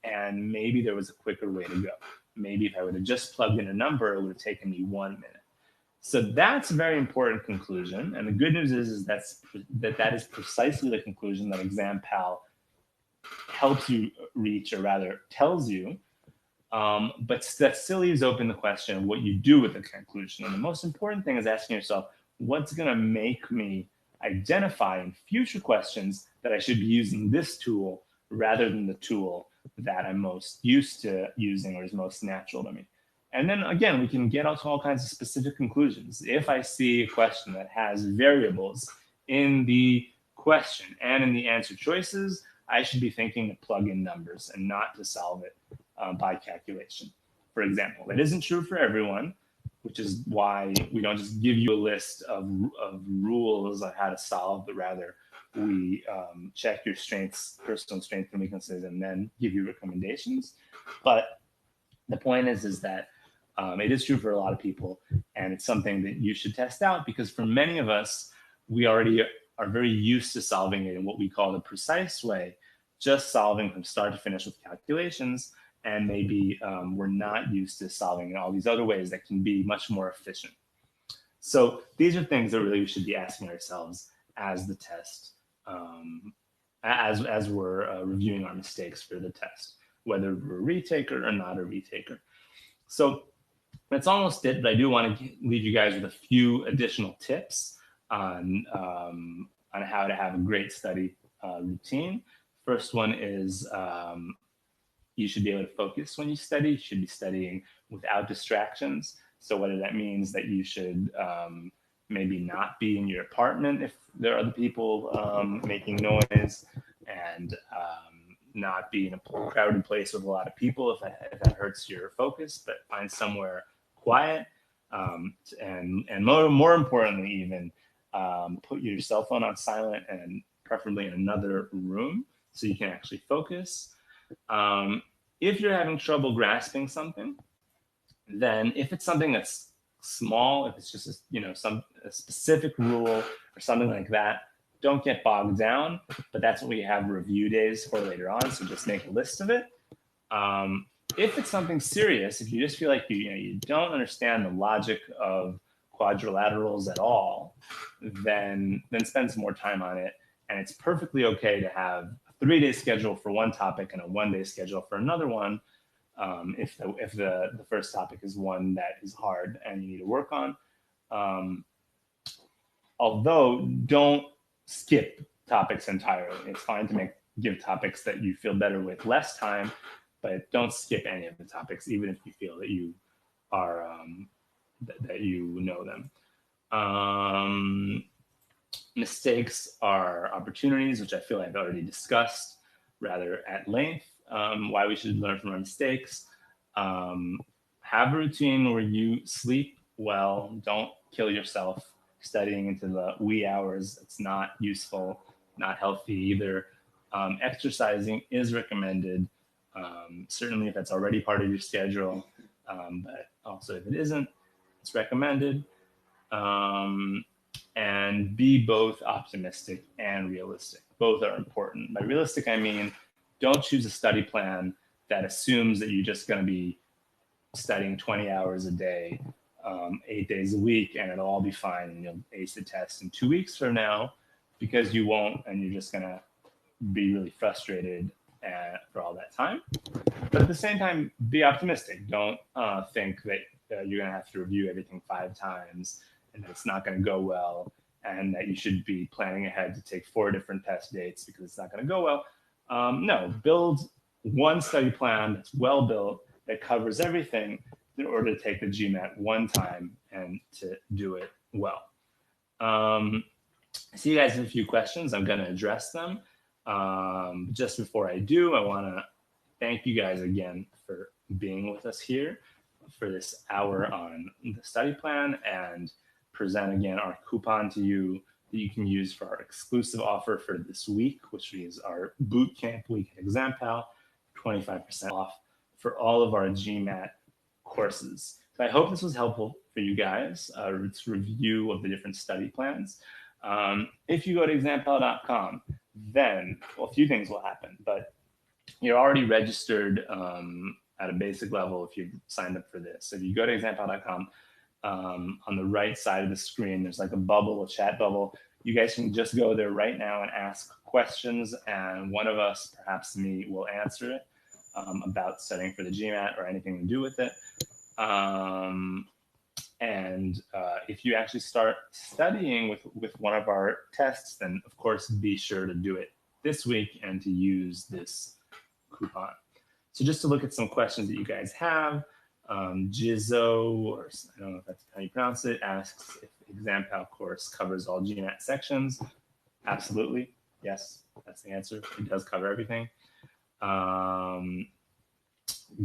and maybe there was a quicker way to go. Maybe if I would have just plugged in a number, it would have taken me 1 minute. So that's a very important conclusion. And the good news is that is precisely the conclusion that examPAL helps you reach, or rather tells you. But that still leaves open the question of what you do with the conclusion. And the most important thing is asking yourself, what's going to make me identify in future questions that I should be using this tool rather than the tool that I'm most used to using or is most natural to me. And then again, we can get out to all kinds of specific conclusions. If I see a question that has variables in the question and in the answer choices, I should be thinking to plug in numbers and not to solve it by calculation. For example, that isn't true for everyone, which is why we don't just give you a list of rules on how to solve, but rather we check your strengths, personal strengths and weaknesses, and then give you recommendations. But the point is that it is true for a lot of people, and it's something that you should test out, because for many of us, we already are very used to solving it in what we call the precise way, just solving from start to finish with calculations, and maybe we're not used to solving in all these other ways that can be much more efficient. So these are things that really we should be asking ourselves as the test, as we're reviewing our mistakes for the test, whether we're a retaker or not a retaker. So that's almost it, but I do want to leave you guys with a few additional tips on how to have a great study routine. First one is you should be able to focus when you study. You should be studying without distractions. So whether that means that you should maybe not be in your apartment if there are other people making noise, and not be in a crowded place with a lot of people if that hurts your focus, but find somewhere quiet. And more importantly, even put your cell phone on silent and preferably in another room so you can actually focus. If you're having trouble grasping something, then if it's something that's small, if it's just a specific rule or something like that, don't get bogged down. But that's what we have review days for later on. So just make a list of it. If it's something serious, if you just feel like you don't understand the logic of quadrilaterals at all, then spend some more time on it. And it's perfectly okay to have a 3-day schedule for one topic and a 1-day schedule for another one. If the first topic is one that is hard and you need to work on. Although don't skip topics entirely. It's fine to give topics that you feel better with less time, but don't skip any of the topics, even if you feel that you are that you know them. Mistakes are opportunities, which I feel I've already discussed rather at length. Why we should learn from our mistakes. Have a routine where you sleep well. Don't kill yourself studying into the wee hours. It's not useful, not healthy either. Exercising is recommended, certainly if that's already part of your schedule, but also if it isn't, it's recommended. And be both optimistic and realistic. Both are important. By realistic, I mean, don't choose a study plan that assumes that you're just going to be studying 20 hours a day, 8 days a week, and it'll all be fine and you'll ace the test in 2 weeks from now, because you won't, and you're just going to be really frustrated for all that time. But at the same time, be optimistic. Don't think that you're going to have to review everything 5 times and that it's not going to go well, and that you should be planning ahead to take 4 different test dates because it's not going to go well. No, build one study plan that's well built, that covers everything in order to take the GMAT one time and to do it well. I see you guys have a few questions. I'm going to address them. Just before I do, I want to thank you guys again for being with us here for this hour on the study plan, and present again our coupon to you that you can use for our exclusive offer for this week, which is our boot camp week at examPAL, 25% off for all of our GMAT courses. So I hope this was helpful for you guys. It's a review of the different study plans. If you go to examPAL.com, then, well, a few things will happen, but you're already registered at a basic level if you've signed up for this. So if you go to examPAL.com, on the right side of the screen, there's like a bubble, a chat bubble. You guys can just go there right now and ask questions, and one of us, perhaps me, will answer it about studying for the GMAT or anything to do with it. And if you actually start studying with one of our tests, then of course be sure to do it this week and to use this coupon. So just to look at some questions that you guys have, Jizzo, or I don't know if that's how you pronounce it, asks if examPAL course covers all GMAT sections. Absolutely, yes, that's the answer. It does cover everything.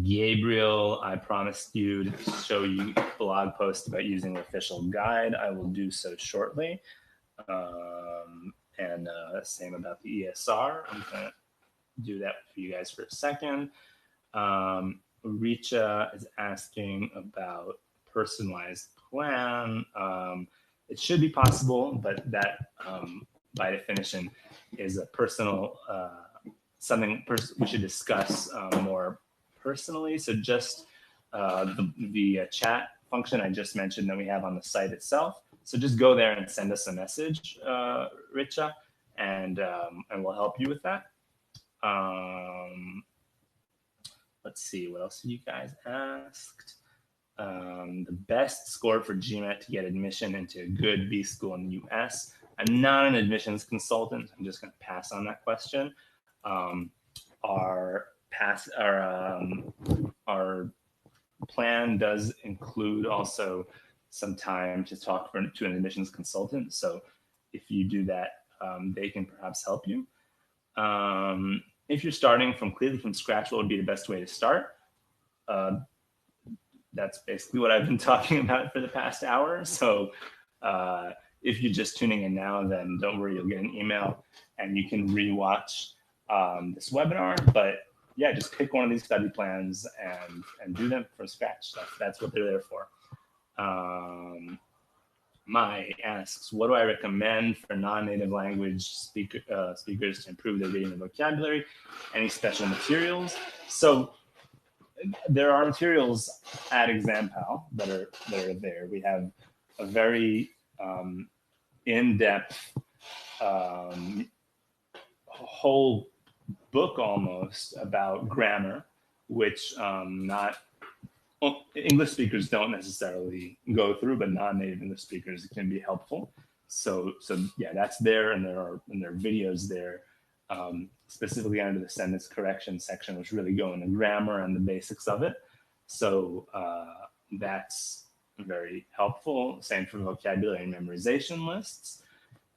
Gabriel, I promised you to show you a blog post about using the official guide. I will do so shortly. And same about the ESR. I'm going to do that for you guys for a second. Richa is asking about personalized plan. It should be possible, but that by definition is a personal, something we should discuss more personally. So just the chat function I just mentioned that we have on the site itself. So just go there and send us a message, Richa, and we'll help you with that. Let's see, what else you guys asked. The best score for GMAT to get admission into a good B school in the US. I'm not an admissions consultant. I'm just going to pass on that question. Our plan does include also some time to talk to an admissions consultant. So if you do that, they can perhaps help you. if you're starting completely from scratch, what would be the best way to start? That's basically what I've been talking about for the past hour. So if you're just tuning in now, then don't worry, you'll get an email and you can rewatch this webinar. But yeah, just pick one of these study plans and do them from scratch. That's what they're there for. Mai asks, what do I recommend for non-native language speakers to improve their reading and vocabulary? Any special materials? So there are materials at examPAL that are there. We have a very in-depth whole book almost about grammar, which English speakers don't necessarily go through, but non-native English speakers can be helpful. So yeah, that's there, and there are videos there specifically under the sentence correction section, which really go into grammar and the basics of it. So that's very helpful. Same for vocabulary and memorization lists.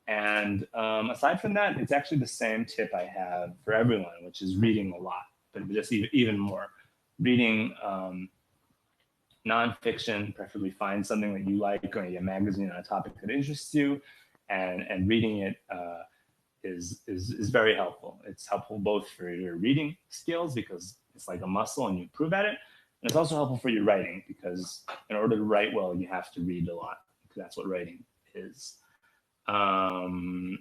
And aside from that, it's actually the same tip I have for everyone, which is reading a lot, but just even more. Reading nonfiction, preferably find something that you like, or a magazine on a topic that interests you, and reading it is very helpful. It's helpful both for your reading skills, because it's like a muscle and you improve at it. And it's also helpful for your writing, because in order to write well, you have to read a lot, because that's what writing is. If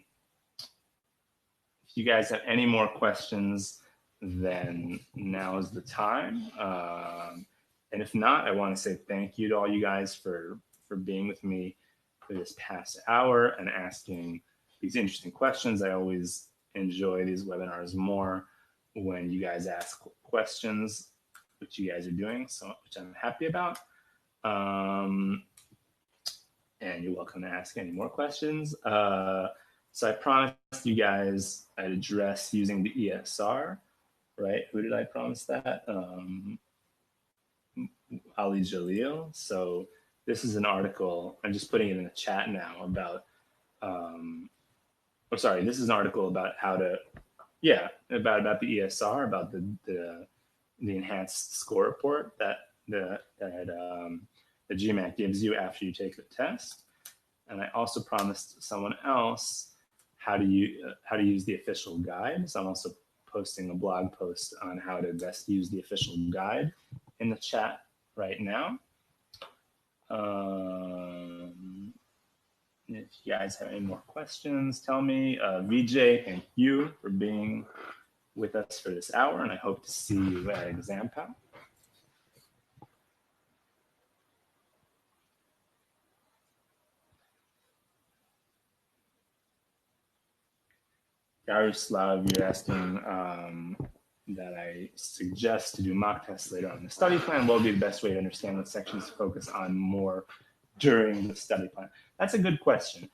you guys have any more questions, then now is the time. And if not, I want to say thank you to all you guys for being with me for this past hour and asking these interesting questions. I always enjoy these webinars more when you guys ask questions, which you guys are doing, so which I'm happy about. And you're welcome to ask any more questions. So I promised you guys I'd address using the ESR, right? Who did I promise that? Ali Jalil. So this is an article, I'm just putting it in the chat now, about, this is an article about how to, about the ESR, about the enhanced score report that the GMAT gives you after you take the test. And I also promised someone else how to use the official guide. So I'm also posting a blog post on how to best use the official guide in the chat right now. If you guys have any more questions, tell me. VJ, thank you for being with us for this hour, and I hope to see you at examPAL. Yaroslav, you're asking that I suggest to do mock tests later on in the study plan. What would be the best way to understand what sections to focus on more during the study plan? That's a good question.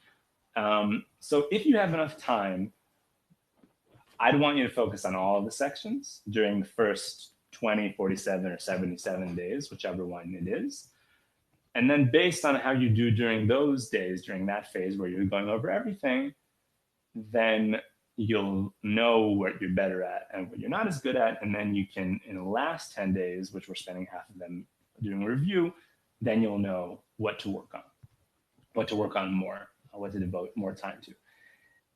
So if you have enough time, I'd want you to focus on all of the sections during the first 20, 47, or 77 days, whichever one it is. And then based on how you do during those days, during that phase where you're going over everything, then you'll know what you're better at and what you're not as good at. And then you can, in the last 10 days, which we're spending half of them doing a review, then you'll know what to work on more, what to devote more time to.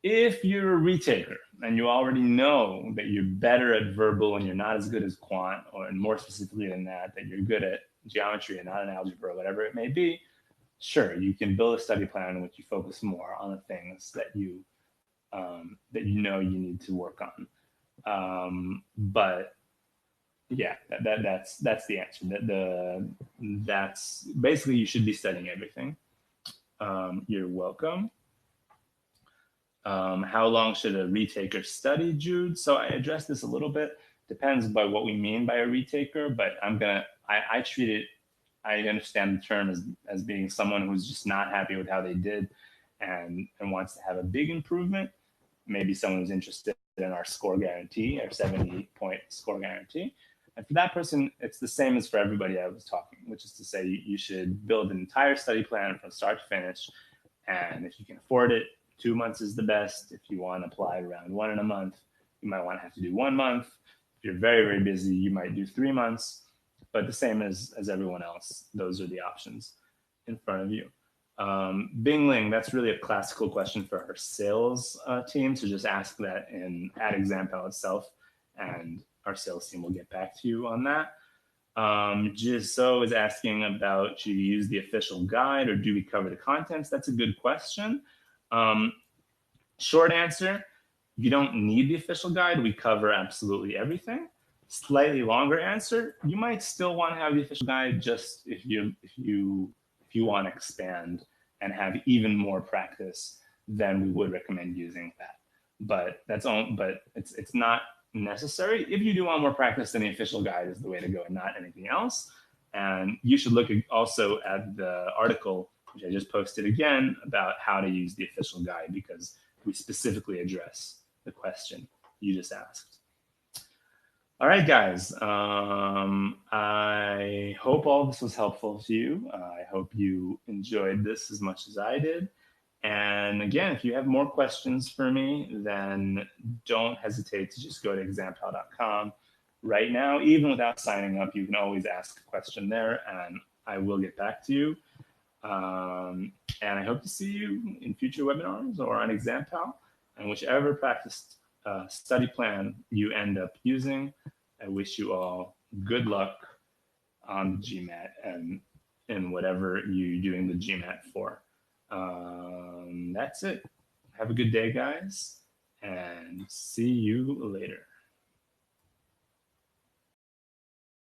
If you're a retaker and you already know that you're better at verbal and you're not as good as quant, or and more specifically than that you're good at geometry and not in algebra, or whatever it may be, sure, you can build a study plan in which you focus more on the things that you know you need to work on. But yeah, that's the answer. That's basically, you should be studying everything. You're welcome. How long should a retaker study, Jude? So I addressed this a little bit. Depends by what we mean by a retaker, but I treat it, I understand the term as being someone who's just not happy with how they did and wants to have a big improvement. Maybe someone who's interested in our score guarantee, our 70-point score guarantee. And for that person, it's the same as for everybody I was talking, which is to say you should build an entire study plan from start to finish. And if you can afford it, 2 months is the best. If you want to apply around 1 in a month, You might want to have to do 1 month. If you're very, very busy, you might do 3 months. But the same as everyone else, those are the options in front of you. Bingling, that's really a classical question for our sales team. So just ask that at examPAL itself, and our sales team will get back to you on that. Jiso is asking about, should you use the official guide or do we cover the contents? That's a good question. Short answer, you don't need the official guide. We cover absolutely everything. Slightly longer answer, you might still want to have the official guide just if you want to expand and have even more practice, then we would recommend using that. But it's not necessary. If you do want more practice, then the official guide is the way to go and not anything else. And you should look also at the article, which I just posted again, about how to use the official guide, because we specifically address the question you just asked. All right, guys. I hope all this was helpful to you. I hope you enjoyed this as much as I did. And again, if you have more questions for me, then don't hesitate to just go to examPAL.com. Right now, even without signing up, you can always ask a question there, and I will get back to you. And I hope to see you in future webinars or on examPAL. And whichever practice study plan you end up using, I wish you all good luck on GMAT and in whatever you're doing the GMAT for. That's it. Have a good day, guys, and see you later.